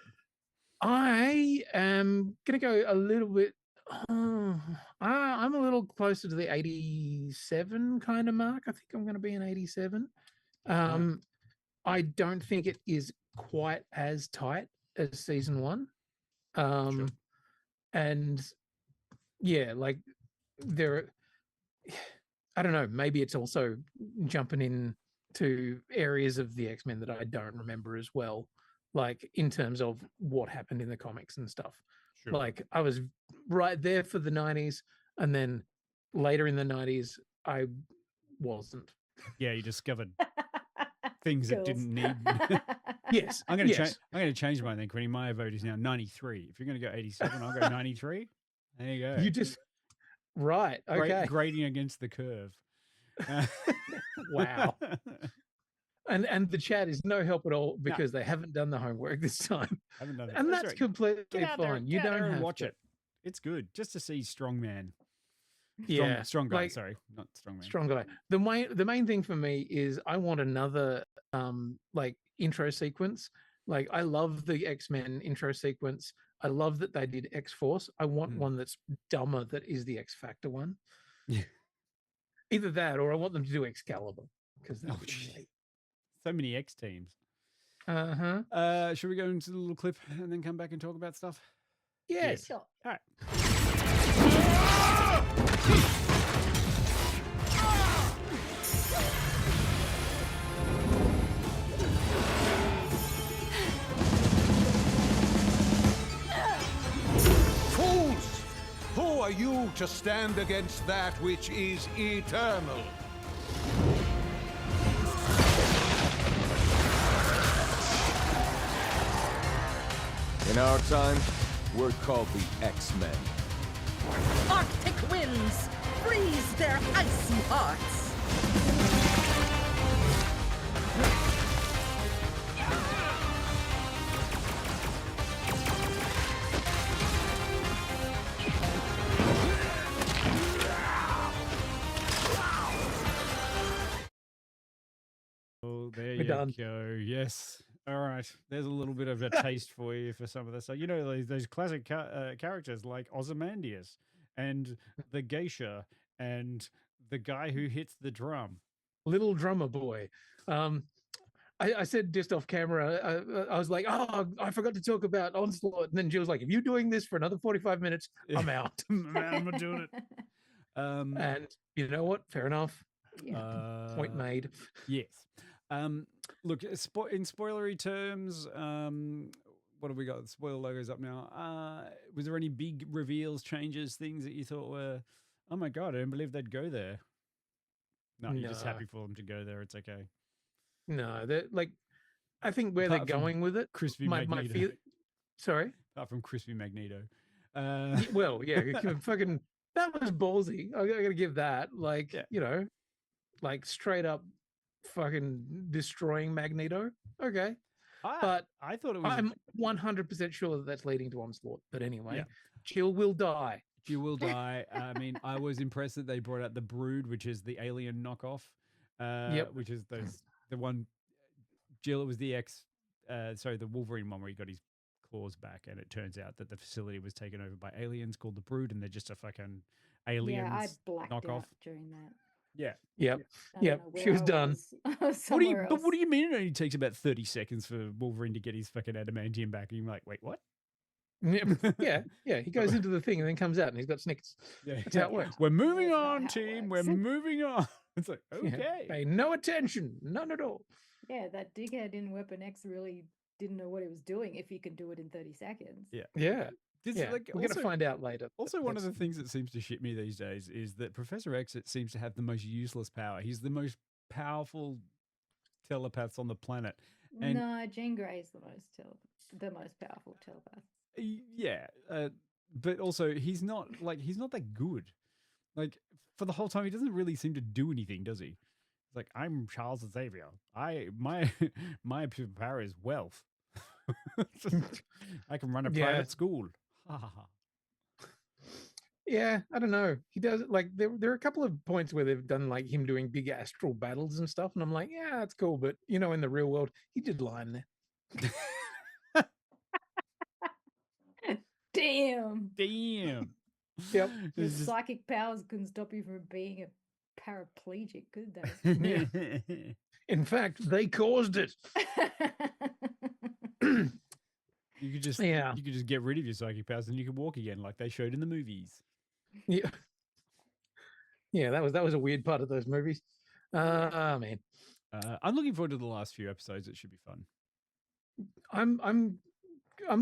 I am going to go a little bit. I'm a little closer to the 87 kind of mark. I think I'm going to be an 87. I don't think it is quite as tight as season one. And yeah, like I don't know, maybe it's also jumping in to areas of the X-Men that I don't remember as well, like in terms of what happened in the comics and stuff. Sure. Like I was right there for the 90s, and then later in the 90s I wasn't. Yeah, you discovered things that didn't need. Yes. I'm going to change mine then, Quinny. My vote is now 93. If you're going to go 87, I'll go 93. There you go. You just right. Okay. Grading against the curve. Wow. And the chat is no help at all because they haven't done the homework this time. Haven't done it. And that's completely fine. You don't have to watch it. It's good just to see strongman. Yeah, strong guy. Like, sorry, not strongman. Strong guy. The main thing for me is I want another like intro sequence. Like I love the X-Men intro sequence. I love that they did X-Force. I want one that's dumber, that is the X-Factor one. Yeah. Either that, or I want them to do Excalibur, because so many X teams. Should we go into the little clip and then come back and talk about stuff? Yes. Sure. All right. Fools! Who are you to stand against that which is eternal? In our time, we're called the X-Men. Arctic winds freeze their icy hearts. Oh, there you go. Yes. All right. There's a little bit of a taste for you for some of this. So, you know, those classic characters like Ozymandias and the geisha and the guy who hits the drum. Little drummer boy. I said just off camera, I was like, oh, I forgot to talk about Onslaught. And then Jill was like, if you're doing this for another 45 minutes, I'm out. I'm not doing it. And you know what? Fair enough. Yeah. Point made. Yes. Look, in spoilery terms, what have we got? The spoiler logo's up now. Was there any big reveals, changes, things that you thought were, oh my God, I didn't believe they'd go there? No, you're just happy for them to go there. It's okay. No, like, I think where Apart they're from going with it, Crispy my Magneto. feel. Sorry. Apart from Crispy Magneto. Well, yeah, fucking that was ballsy. I gotta give that. Like, you know, like straight up fucking destroying Magneto. Okay. But I thought it was. I'm 100% sure that that's leading to Onslaught. But anyway, Yeah. Jill will die. Jill will die. I mean, I was impressed that they brought out the Brood, which is the alien knockoff. Which is the one. Jill, it was the the Wolverine one where he got his claws back, and it turns out that the facility was taken over by aliens called the Brood, and they're just a fucking aliens Yeah, I blacked knockoff. out during that. Yeah. Yep. I don't Yep. know She was where I done. was. What do you? Somewhere But what else. do you mean? It only takes about 30 seconds for Wolverine to get his fucking adamantium back, and you're like, wait, what? Yeah. He goes into the thing and then comes out and he's got Snickers. Yeah. That's how it works. We're moving That's not on, how it team. works. We're moving on. It's like, Yeah. okay. Pay no attention. None at all. Yeah, that dickhead in Weapon X really didn't know what he was doing if he could do it in 30 seconds. Yeah. Yeah. This, Yeah. like, We're going to also- find out later. Also, one of the things that seems to shit me these days is that Professor X seems to have the most useless power. He's the most powerful telepath on the planet. And No, Jean Grey is the most powerful telepath. yeah, but also he's not that good. Like for the whole time, he doesn't really seem to do anything, does he? It's like, I'm Charles Xavier. My power is wealth. I can run a private school. Ha ha ha. Yeah, I don't know. He does like there are a couple of points where they've done like him doing big astral battles and stuff, and I'm like, yeah, that's cool, but you know, in the real world, he did line there. Damn. Damn. Yep. Your psychic powers couldn't stop you from being a paraplegic, could they? In fact, they caused it. You could just get rid of your psychic powers and you could walk again, like they showed in the movies. Yeah. Yeah, that was a weird part of those movies. Man. I'm looking forward to the last few episodes. It should be fun. I'm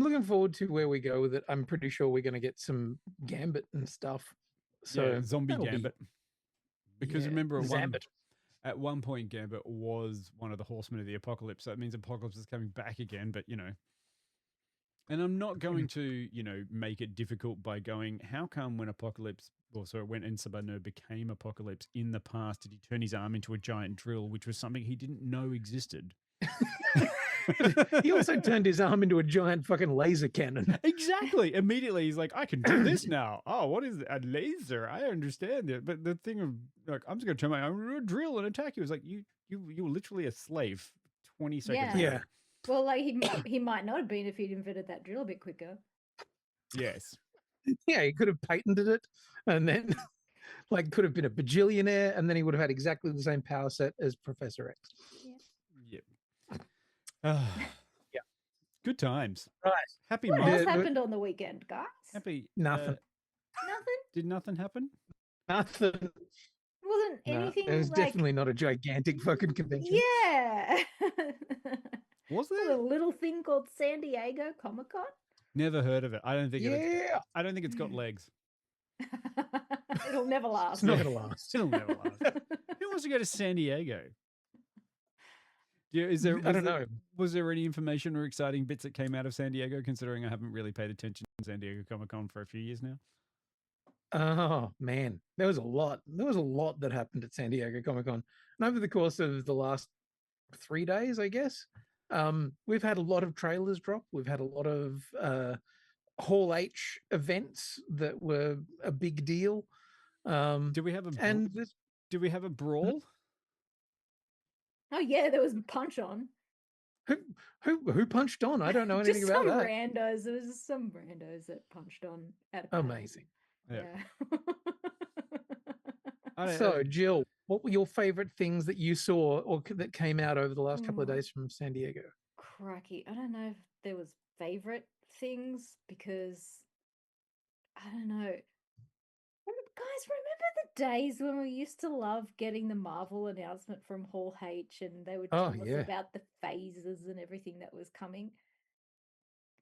looking forward to where we go with it. I'm pretty sure we're going to get some Gambit and stuff. So yeah, zombie that'll be- Gambit. Because Yeah, remember, Zambit. at one point, Gambit was one of the horsemen of the apocalypse. So that means Apocalypse is coming back again. But you know, and I'm not going to make it difficult by going, how come when Apocalypse, when Ensabanur became Apocalypse in the past, did he turn his arm into a giant drill, which was something he didn't know existed? He also turned his arm into a giant fucking laser cannon. Exactly. Immediately, he's like, I can do this now. Oh, what is a laser? I understand it. But the thing of, like, I'm just going to turn my arm into a drill and attack you. It's like, you were literally a slave 20 seconds ago. Yeah. Well, like he might not have been if he'd invented that drill a bit quicker. Yes. Yeah, he could have patented it and then like could have been a bajillionaire and then he would have had exactly the same power set as Professor X. Yep. Yeah. Good times. Right. Happy What month. else happened on the weekend, guys? Happy. Nothing. Nothing? Did nothing happen? Nothing. Wasn't No, anything it was like... definitely not a gigantic fucking convention. Yeah. Was A there? little thing called San Diego Comic-Con? Never heard of it. I don't think Yeah. I don't think it's got legs. It'll never last. It's not going to last. It'll never last. Who wants to go to San Diego? I don't know. Was there any information or exciting bits that came out of San Diego, considering I haven't really paid attention to San Diego Comic-Con for a few years now? Oh man, there was a lot. There was a lot that happened at San Diego Comic-Con. And over the course of the last 3 days, I guess, we've had a lot of trailers drop. We've had a lot of Hall H events that were a big deal. Do we have a brawl? Oh yeah, there was Punch On. Who punched on? I don't know anything Just about some that. randos. There was some randos that punched on at a panel. Amazing. Yeah. So, Jill, what were your favorite things that you saw or that came out over the last couple of days from San Diego? Crikey. I don't know if there was favorite things because I don't know. Guys, remember the days when we used to love getting the Marvel announcement from Hall H and they would Oh, tell us yeah. about the phases and everything that was coming?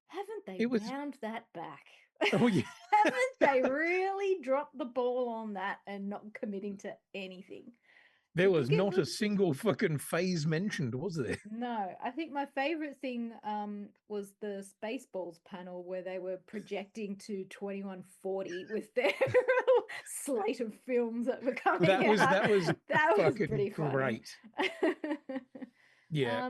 Haven't they It was- wound that back? Oh, yeah. Haven't they really dropped the ball on that and not committing to anything? There I was think it not a was- single fucking phase mentioned, was there? No, I think my favorite thing was the Spaceballs panel where they were projecting to 2140 with their slate of films that were coming That was out. that was That was fucking pretty funny. great. Yeah.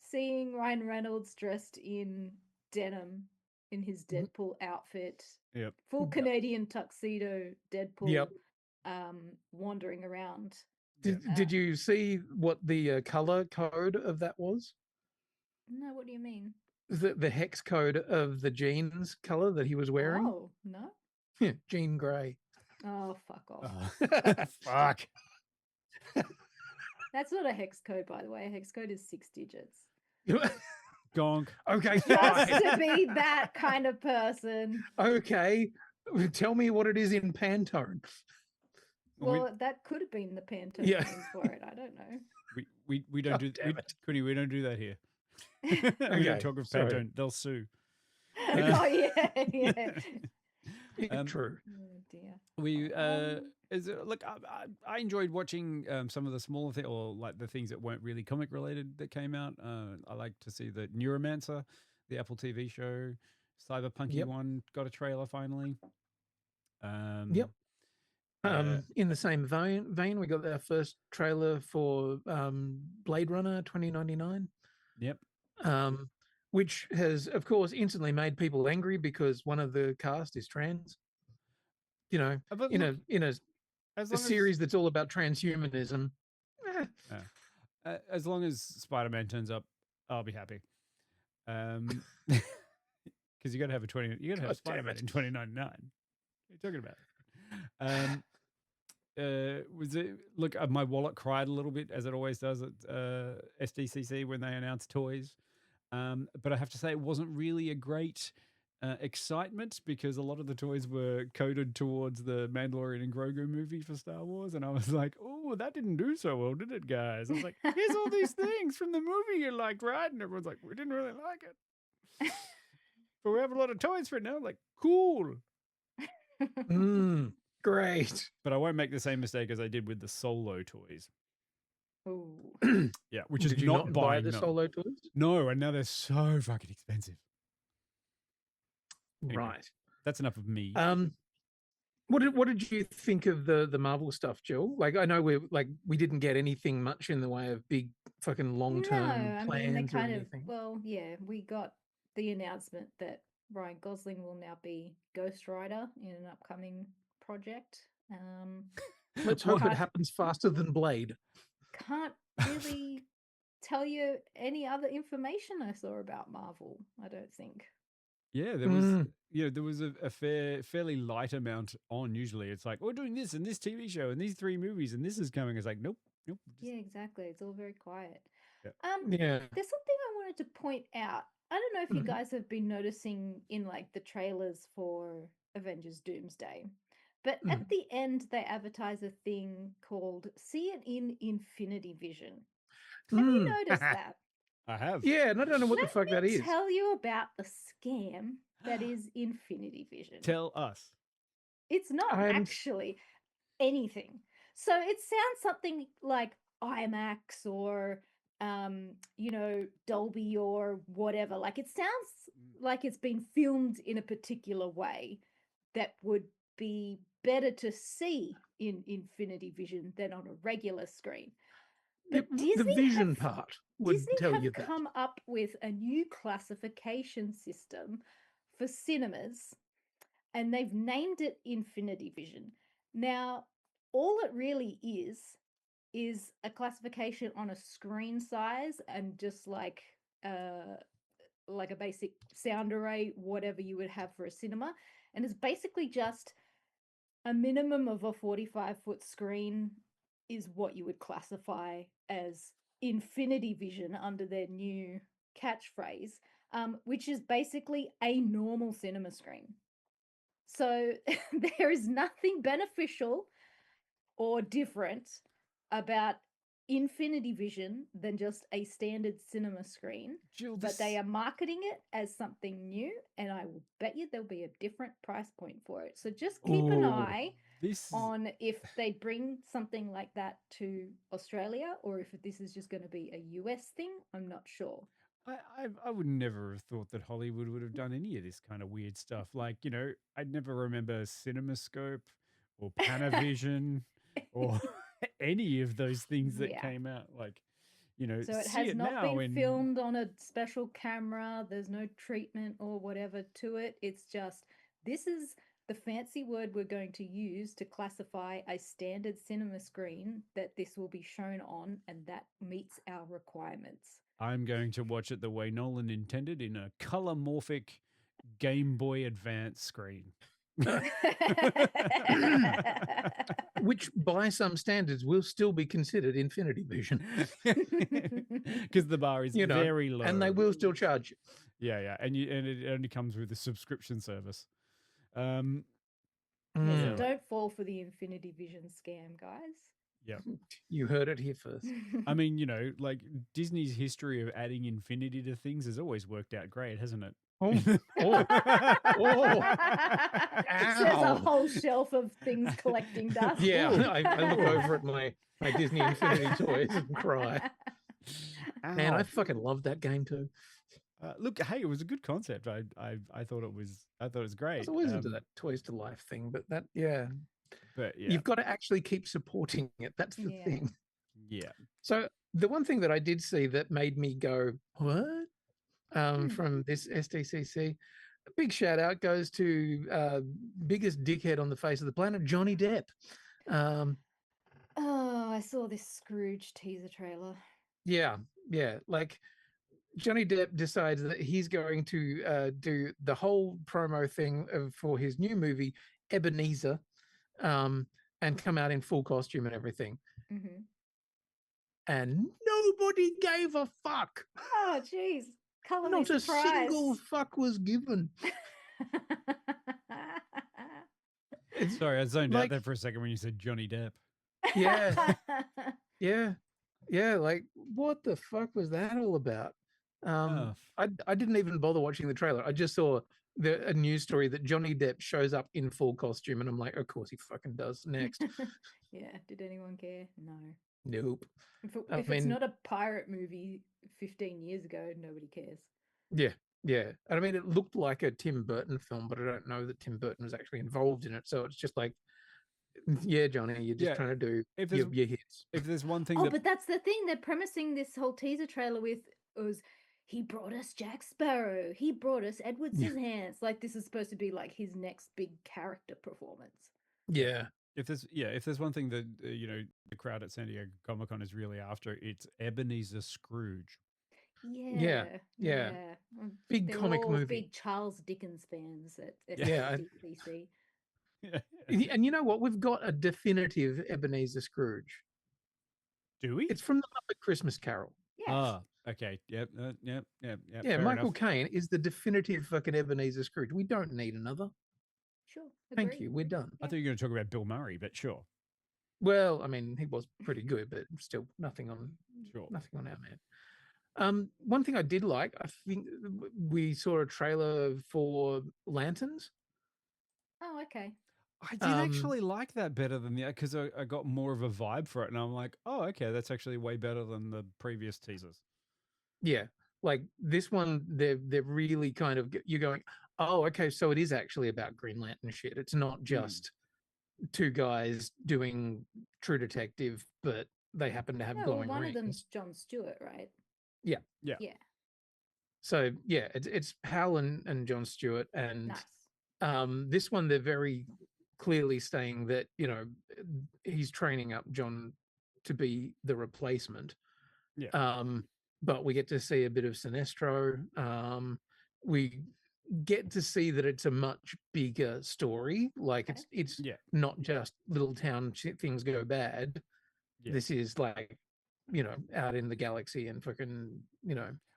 Seeing Ryan Reynolds dressed in denim in his Deadpool outfit. Yep. Full Canadian tuxedo Deadpool. Yep. Wandering around. Did you see what the color code of that was? No, what do you mean? The hex code of the jeans color that he was wearing? Oh, no. Yeah, jean gray. Oh, fuck off. Fuck. That's not a hex code, by the way. A hex code is 6 digits. Gonk. Okay, Just fine. to be that kind of person. Okay. Tell me what it is in Pantone. Well, that could have been the Pantone Yeah. name for it. I don't know. We don't God do damn it. Quinny, we don't do that here. We Okay, don't talk of sorry. Pantone. They'll sue. Oh, yeah. True. Oh, dear. We look. I enjoyed watching some of the smaller things, or like the things that weren't really comic related that came out. I like to see the Neuromancer, the Apple TV show, cyberpunky Yep. one got a trailer finally. Yep. In the same vein, we got our first trailer for Blade Runner 2099. Yep. Which has, of course, instantly made people angry because one of the cast is trans. You know, But in look, a as long series that's all about transhumanism. as long as Spider-Man turns up, I'll be happy. Because you got to have you got to have God damn Spider-Man it. in 2099. What are you talking about? Was it look? My wallet cried a little bit, as it always does at SDCC when they announce toys. But I have to say, it wasn't really a great excitement because a lot of the toys were coded towards the Mandalorian and Grogu movie for Star Wars, and I was like, "Oh, that didn't do so well, did it, guys?" I was like, "Here's all these things from the movie you liked, right?" And everyone's like, "We didn't really like it, but we have a lot of toys for it now." I'm like, cool. Great. But I won't make the same mistake as I did with the Solo toys. Oh. Yeah, which is Did you not buy buying the them. Solo toys? No, and now they're so fucking expensive. Anyway, Right. that's enough of me. What did you think of the Marvel stuff, Jill? Like, I know we didn't get anything much in the way of big fucking long term No, I plans mean, they or kind of, anything. well, yeah, we got the announcement that Ryan Gosling will now be Ghost Rider in an upcoming project. Let's hope it happens faster than Blade. Can't really tell you any other information I saw about Marvel, I don't think. Yeah, there was there was a fairly light amount on. Usually it's like, we're doing this and this TV show and these 3 movies and this is coming. It's like, nope. Yeah, exactly. It's all very quiet. Yeah. Yeah. There's something I wanted to point out. I don't know if you guys have been noticing in like the trailers for Avengers Doomsday, but at the end they advertise a thing called "See It in Infinity Vision." Have you noticed that? I have. Yeah, and I don't know what the fuck that is. Tell you about the scam that is Infinity Vision. Tell us. It's not actually anything. So it sounds something like IMAX or Dolby or whatever. Like it sounds like it's been filmed in a particular way that would be better to see in Infinity Vision than on a regular screen. But the vision part would Disney tell have you that. come up with a new classification system for cinemas, and they've named it Infinity Vision. Now, all it really is a classification on a screen size and just like a basic sound array, whatever you would have for a cinema, and it's basically just a minimum of a 45-foot screen is what you would classify as Infinity Vision under their new catchphrase, which is basically a normal cinema screen. So there is nothing beneficial or different about Infinity Vision than just a standard cinema screen, Jill, but they are marketing it as something new, and I will bet you there'll be a different price point for it. So just keep an eye on if they bring something like that to Australia, or if this is just going to be a US thing. I'm not sure. I would never have thought that Hollywood would have done any of this kind of weird stuff. Like, you know, I'd never remember CinemaScope or Panavision or any of those things that came out. Like, you know, so it has not been filmed on a special camera. There's no treatment or whatever to it. It's just, this is the fancy word we're going to use to classify a standard cinema screen that this will be shown on, and that meets our requirements. I'm going to watch it the way Nolan intended, in a colormorphic Game Boy Advance screen. Which, by some standards, will still be considered Infinity Vision. Because the bar is very low. And they will still charge you. Yeah. And it only comes with a subscription service. So don't fall for the Infinity Vision scam, guys. Yeah. You heard it here first. I mean, you know, like Disney's history of adding infinity to things has always worked out great, hasn't it? There's a whole shelf of things collecting dust. Yeah, I look over at my Disney Infinity toys and cry. Man, I fucking love that game too. Look, hey, it was a good concept. I thought it was great. I was always into that Toys to Life thing, but that But yeah, you've got to actually keep supporting it. That's the thing. Yeah. So the one thing that I did see that made me go, what? From this SDCC, a big shout out goes to biggest dickhead on the face of the planet, Johnny Depp. I saw this Scrooge teaser trailer. Yeah. Like Johnny Depp decides that he's going to do the whole promo thing for his new movie, Ebenezer, and come out in full costume and everything. Mm-hmm. And nobody gave a fuck. Oh, jeez. Not a single fuck was given. Sorry, I zoned out there for a second when you said Johnny Depp. Yeah. Like, what the fuck was that all about? I didn't even bother watching the trailer. I just saw a news story that Johnny Depp shows up in full costume, and I'm like, of course he fucking does. Next. Yeah. Did anyone care? No. Nope. If it's not a pirate movie 15 years ago, nobody cares. Yeah. And I mean, it looked like a Tim Burton film, but I don't know that Tim Burton was actually involved in it. So it's just like, yeah, Johnny, you're just trying to do your hits. If there's one thing but that's the thing. They're premising this whole teaser trailer with he brought us Jack Sparrow. He brought us Edward Scissorhands. Like, this is supposed to be like his next big character performance. Yeah. If there's one thing that the crowd at San Diego Comic-Con is really after, it's Ebenezer Scrooge. Yeah. Big They're comic all movie. Big Charles Dickens fans at Yeah. DC. And you know what? We've got a definitive Ebenezer Scrooge. Do we? It's from the Muppet Christmas Carol. Yes. Ah, okay. Yep. Yeah, Michael Caine is the definitive fucking Ebenezer Scrooge. We don't need another. Sure. Thank you. We're done. I thought you were going to talk about Bill Murray, but sure. Well, I mean, he was pretty good, but still nothing on our man. One thing I did like, I think we saw a trailer for Lanterns. Oh, okay. I did actually like that better than the, because I got more of a vibe for it, and I'm like, oh, okay, that's actually way better than the previous teasers. Yeah, like this one, they're really kind of, you're going, oh, okay, so it is actually about Green Lantern shit. It's not just two guys doing True Detective, but they happen to have glowing one rings. of them's Jon Stewart, right? Yeah. So yeah, it's Hal and Jon Stewart, and nice. This one they're very clearly saying that he's training up John to be the replacement. Yeah. But we get to see a bit of Sinestro. We get to see that it's a much bigger story. Like it's not just little town things go bad. Yeah. This is like out in the galaxy and fucking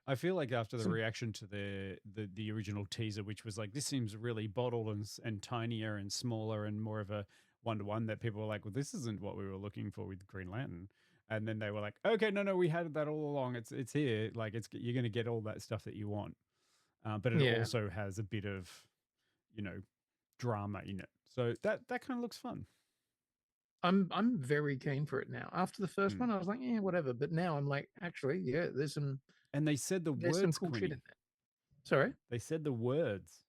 I feel like after the reaction to the original teaser, which was like, this seems really bottled and tinier and smaller and more of a 1-to-1 that people were like, well, this isn't what we were looking for with Green Lantern. And then they were like, okay, no, we had that all along. It's here. Like you're going to get all that stuff that you want. But it also has a bit of, drama in it. So that kind of looks fun. I'm very keen for it now. After the first one, I was like, yeah, whatever. But now I'm like, actually, yeah, there's some. And they said there's some cool shit in there. Sorry, they said the words.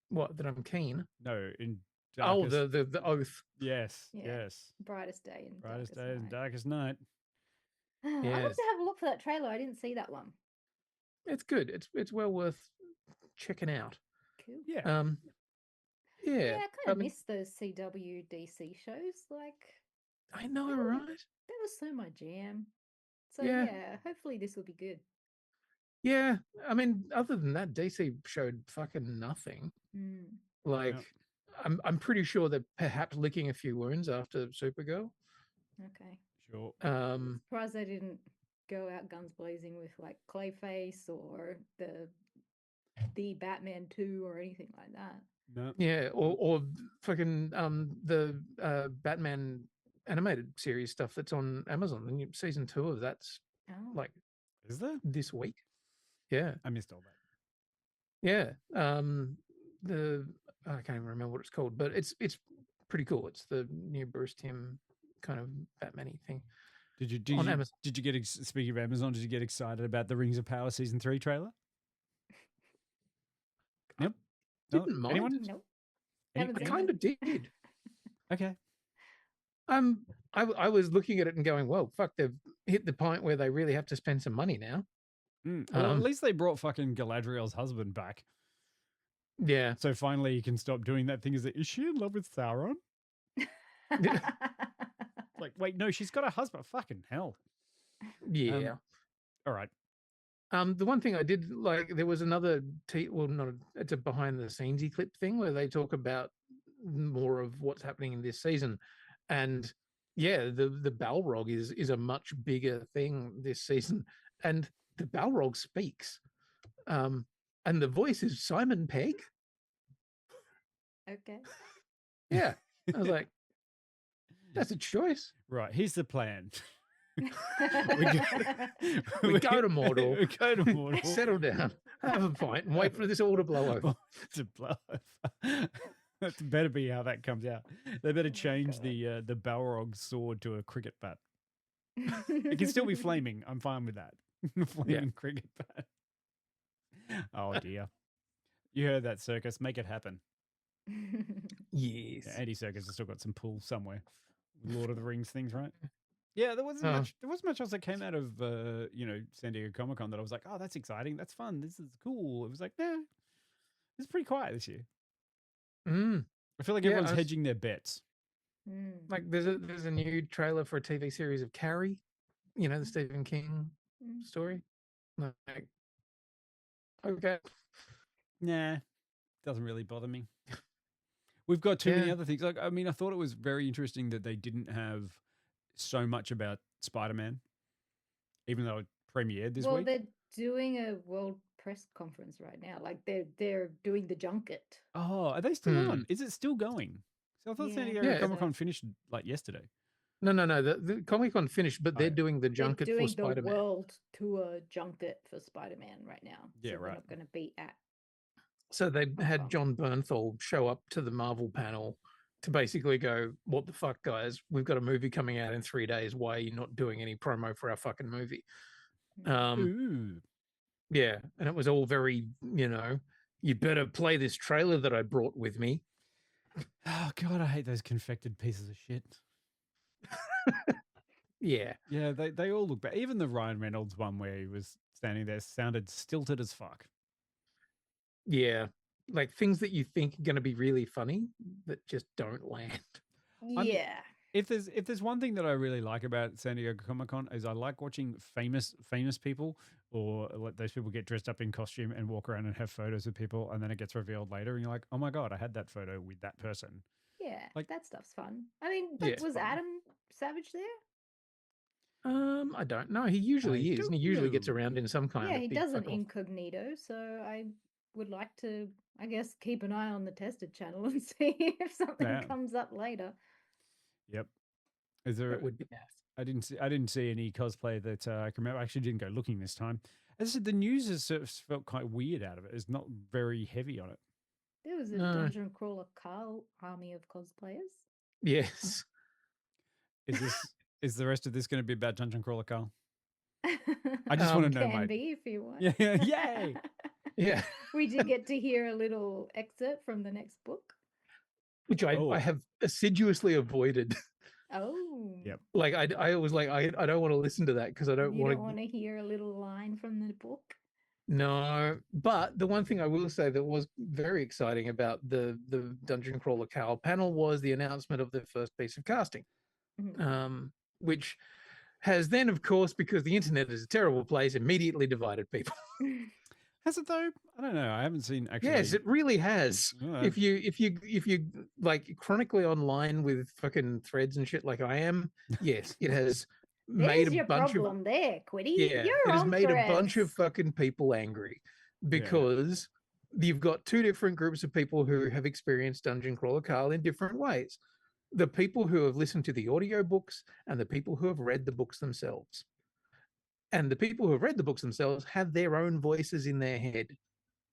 What, that I'm keen? No, in darkest... the oath. Yes, yes. Brightest day and darkest night. I'll have to have a look for that trailer. I didn't see that one. It's good. It's well worth checking out. Cool. Yeah. Yeah, I kind of miss those CW DC shows. Like, I know, right? That was so my jam. So yeah, hopefully this will be good. Yeah, I mean, other than that, DC showed fucking nothing. Like, I'm pretty sure they're perhaps licking a few wounds after Supergirl. Okay. Sure. Surprised they didn't go out guns blazing with like Clayface or the Batman 2 or anything like that. No. Yeah, or fucking the Batman animated series stuff that's on Amazon. Season 2 of that's like, is there this week? Yeah, I missed all that. Yeah, I can't even remember what it's called, but it's pretty cool. It's the new Bruce Timm kind of Batman-y thing. Did you get, speaking of Amazon, did you get excited about the Rings of Power Season 3 trailer? Nope. Didn't mind. Anyone? Nope. I kind of did. Okay. I was looking at it and going, well, fuck, they've hit the point where they really have to spend some money now. Well, at least they brought fucking Galadriel's husband back. Yeah. So finally you can stop doing that thing. Is she in love with Sauron? Like, wait, no, she's got a husband. Fucking hell. Yeah. All right. The one thing I did like, there was another it's a behind the scenes-y clip thing where they talk about more of what's happening in this season. And yeah, the Balrog is a much bigger thing this season. And the Balrog speaks. And the voice is Simon Pegg. Okay. Yeah. I was like, that's a choice. Right. Here's the plan. we go to Mordor. Settle down. Have a pint and wait for this all to blow over. To blow over. That better be how that comes out. They better change the Balrog sword to a cricket bat. It can still be flaming. I'm fine with that. Flaming cricket bat. Oh dear. You heard that, Circus. Make it happen. Yes. Yeah, Andy Circus has still got some pull somewhere. Lord of the Rings things, right? Yeah, there wasn't much else that came out of San Diego Comic-Con that I was like, oh, that's exciting, that's fun, this is cool. It was like, nah, it's pretty quiet this year. I feel like everyone's hedging their bets. Like there's a new trailer for a TV series of Carrie, the Stephen King story. Like, okay. Nah, doesn't really bother me. We've got too many other things. Like, I mean, I thought it was very interesting that they didn't have so much about Spider-Man, even though it premiered this week. Well, they're doing a world press conference right now. Like they're doing the junket. Oh, are they still on? Is it still going? So I thought San Diego Comic-Con finished like yesterday. No. The Comic-Con finished, but they're doing the junket for Spider-Man. They're doing the world tour junket for Spider-Man right now. Yeah, so right. They're not going to be at. So they had John Bernthal show up to the Marvel panel to basically go, what the fuck, guys? We've got a movie coming out in 3 days. Why are you not doing any promo for our fucking movie? Yeah, and it was all very, you better play this trailer that I brought with me. Oh, God, I hate those confected pieces of shit. Yeah. Yeah, they all look bad. Even the Ryan Reynolds one where he was standing there sounded stilted as fuck. Yeah, like things that you think are going to be really funny that just don't land. Yeah. I mean, if there's one thing that I really like about San Diego Comic-Con is I like watching famous people or let those people get dressed up in costume and walk around and have photos of people, and then it gets revealed later and you're like, oh my God, I had that photo with that person. Yeah, like that stuff's fun. I mean, was fun. Adam Savage there? I don't know. He usually is, and he usually gets around in some kind of. Yeah, he does an incognito, so I would like to, I guess, keep an eye on the Tested channel and see if something comes up later. Yep. Is there? That would be nice. I didn't see any cosplay that I can remember. I actually didn't go looking this time. As I said, the news has sort of felt quite weird out of it. It's not very heavy on it. There was a dungeon crawler Carl army of cosplayers. Yes. Is the rest of this going to be about Dungeon Crawler Carl? I just want to know, Can mate. be if you want. Yeah, yay! Yeah. We did get to hear a little excerpt from the next book. Which I have assiduously avoided. Oh. Yep. Like I was like I don't want to listen to that because I don't want to hear a little line from the book. No, but the one thing I will say that was very exciting about the Dungeon Crawler Carl panel was the announcement of the first piece of casting, which has then, of course, because the internet is a terrible place, immediately divided people. Has it though? I don't know. I haven't seen actually. Yes, it really has. Oh, If you like chronically online with fucking threads and shit like I am, yes, it has made a bunch problem there, Quiddy. Yeah, You're it has on made threads. a bunch of fucking people angry because you've got two different groups of people who have experienced Dungeon Crawler Carl in different ways. The people who have listened to the audiobooks and the people who have read the books themselves. And the people who have read the books themselves have their own voices in their head.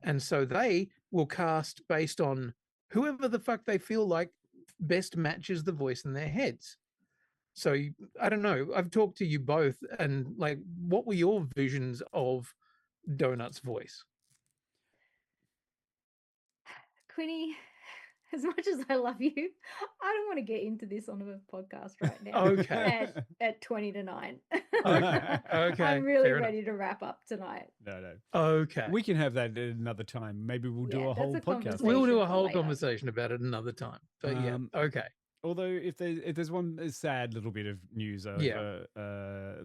And so they will cast based on whoever the fuck they feel like best matches the voice in their heads. So I don't know. I've talked to you both, and like, what were your visions of Donut's voice? Quinny, as much as I love you, I don't want to get into this on a podcast right now. Okay. At 20 to 9. Okay. I'm really fair ready to wrap up tonight. No. Okay. We can have that at another time. Maybe we'll do a whole podcast. We'll do a whole conversation about it another time. But yeah, okay. Although if there's one sad little bit of news over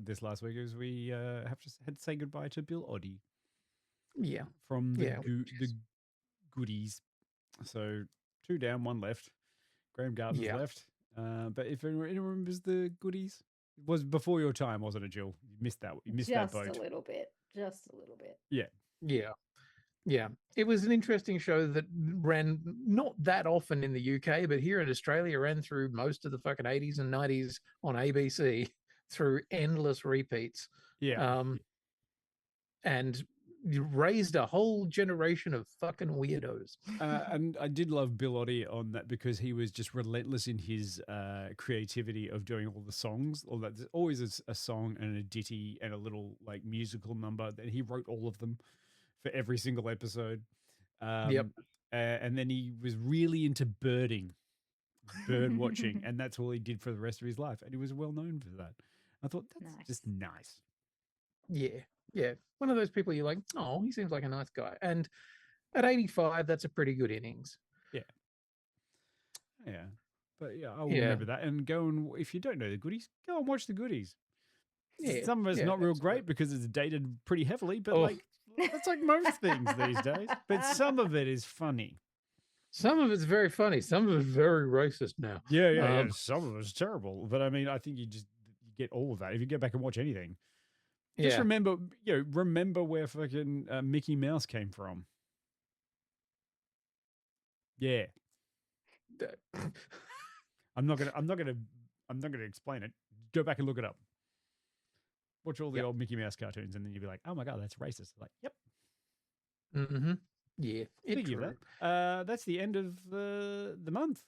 this last week is we had to say goodbye to Bill Oddie. Yeah. From the goodies. So 2 down, 1 left. Graham Gardner's left. But if anyone remembers the goodies, it was before your time, wasn't it, Jill? You missed that. You missed that boat. Just a little bit. Just a little bit. Yeah. Yeah. Yeah. It was an interesting show that ran not that often in the UK, but here in Australia ran through most of the fucking 80s and 90s on ABC through endless repeats. Yeah. And you raised a whole generation of fucking weirdos. And I did love Bill Oddie on that because he was just relentless in his creativity of doing all the songs. All that, there's always a song and a ditty and a little like musical number that he wrote all of them for every single episode. And then he was really into bird watching, and that's all he did for the rest of his life. And he was well known for that. I thought that's just nice. Yeah. Yeah. One of those people you're like, oh, he seems like a nice guy. And at 85, that's a pretty good innings. Yeah. Yeah. But yeah, I will remember that. And go and, if you don't know the goodies, go and watch the goodies. Yeah. Some of it's not real great because it's dated pretty heavily, but like, that's like most things these days. But some of it is funny. Some of it's very funny. Some of it's very racist now. Yeah. Some of it's terrible. But I mean, I think you get all of that. If you go back and watch anything. Just remember where fucking Mickey Mouse came from. Yeah. I'm not gonna explain it. Go back and look it up. Watch all the old Mickey Mouse cartoons, and then you'll be like, "Oh my god, that's racist." Like, yep. Mm-hmm. Yeah. Speaking of that, that's the end of the month.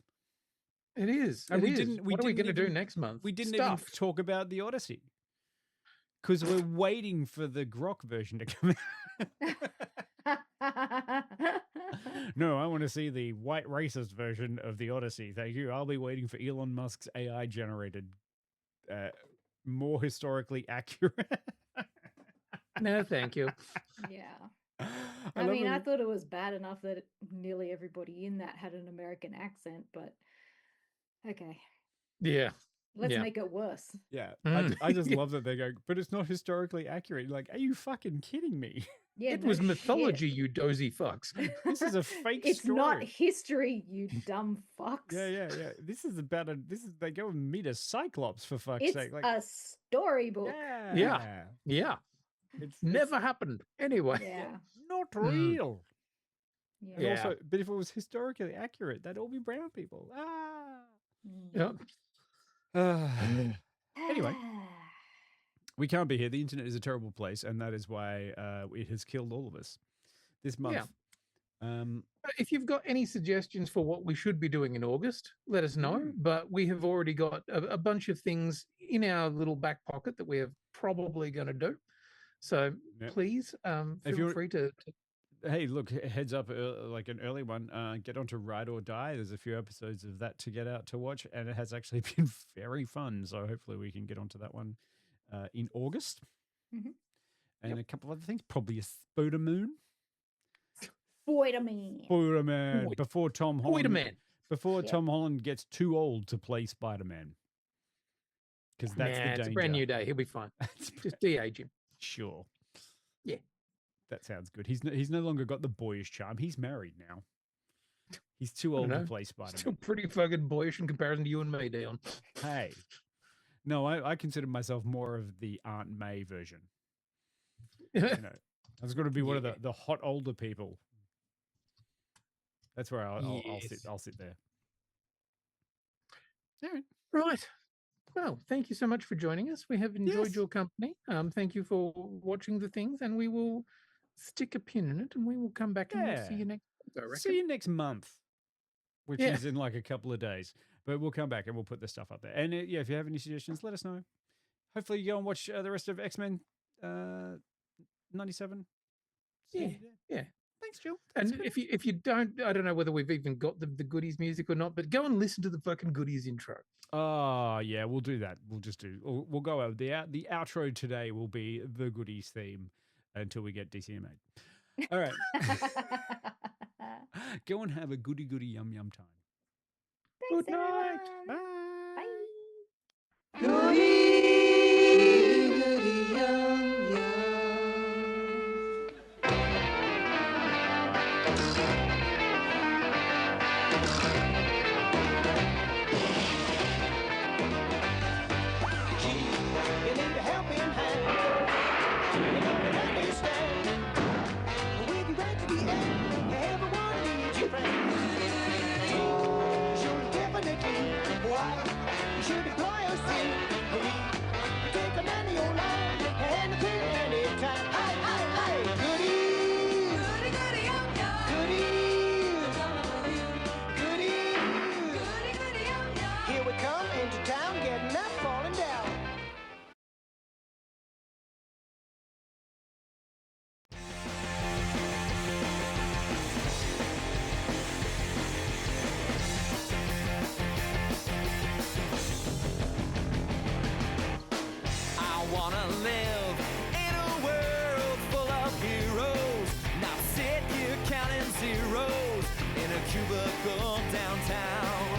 It is. And what are we going to do next month? We didn't even talk about the Odyssey. Because we're waiting for the Grok version to come out. No, I want to see the white racist version of the Odyssey. Thank you. I'll be waiting for Elon Musk's AI generated, more historically accurate. No, thank you. Yeah. I mean, I thought it was bad enough that nearly everybody in that had an American accent, but okay. Yeah. Let's make it worse. Yeah. I just love that they go, but it's not historically accurate. Like, are you fucking kidding me? Yeah, it was mythology, you dozy fucks. This is a fake it's story. Not history, you dumb fucks. Yeah. This is they go and meet a cyclops for fuck's sake. Like, a storybook. Yeah. It's never happened. Anyway. Yeah. Not real. Yeah. And also, but if it was historically accurate, that'd all be brown people. Yep. Anyway, we can't be here. The internet is a terrible place, and that is why it has killed all of us this month. Yeah. If you've got any suggestions for what we should be doing in August, let us know. But we have already got a bunch of things in our little back pocket that we are probably going to do. So please feel free to. Hey, look, heads up, like an early one, get onto Ride or Die. There's a few episodes of that to get out to watch, and it has actually been very fun. So hopefully we can get onto that one in August. Mm-hmm. And a couple of other things, probably a Spider-Man. Spider-Man. Before Tom Holland. Before Tom Holland gets too old to play Spider-Man. Because that's the danger. It's a brand new day. He'll be fine. Just de-age him. Sure. Yeah. That sounds good. He's no longer got the boyish charm. He's married now. He's too old to play Spider-Man. Still pretty fucking boyish in comparison to you and me, Dion. Hey. No, I consider myself more of the Aunt May version. You know, I was going to be one of the hot older people. That's where I'll sit. I'll sit there. All right. Right. Well, thank you so much for joining us. We have enjoyed your company. Thank you for watching the things, and we will stick a pin in it, and we will come back and we'll see you next month, I reckon. See you next month, which is in like a couple of days. But we'll come back and we'll put the stuff up there. And if you have any suggestions, let us know. Hopefully you go and watch the rest of X-Men 97. Yeah. Thanks, Jill. And if you don't, I don't know whether we've even got the Goodies music or not, but go and listen to the fucking Goodies intro. Oh, yeah, we'll do that. We'll go out. The outro today will be the Goodies theme until we get DCMA. All right. Go and have a goody yum time. Thanks, Good night. Bye. Goody, goody, yum, yum. Cubicle downtown.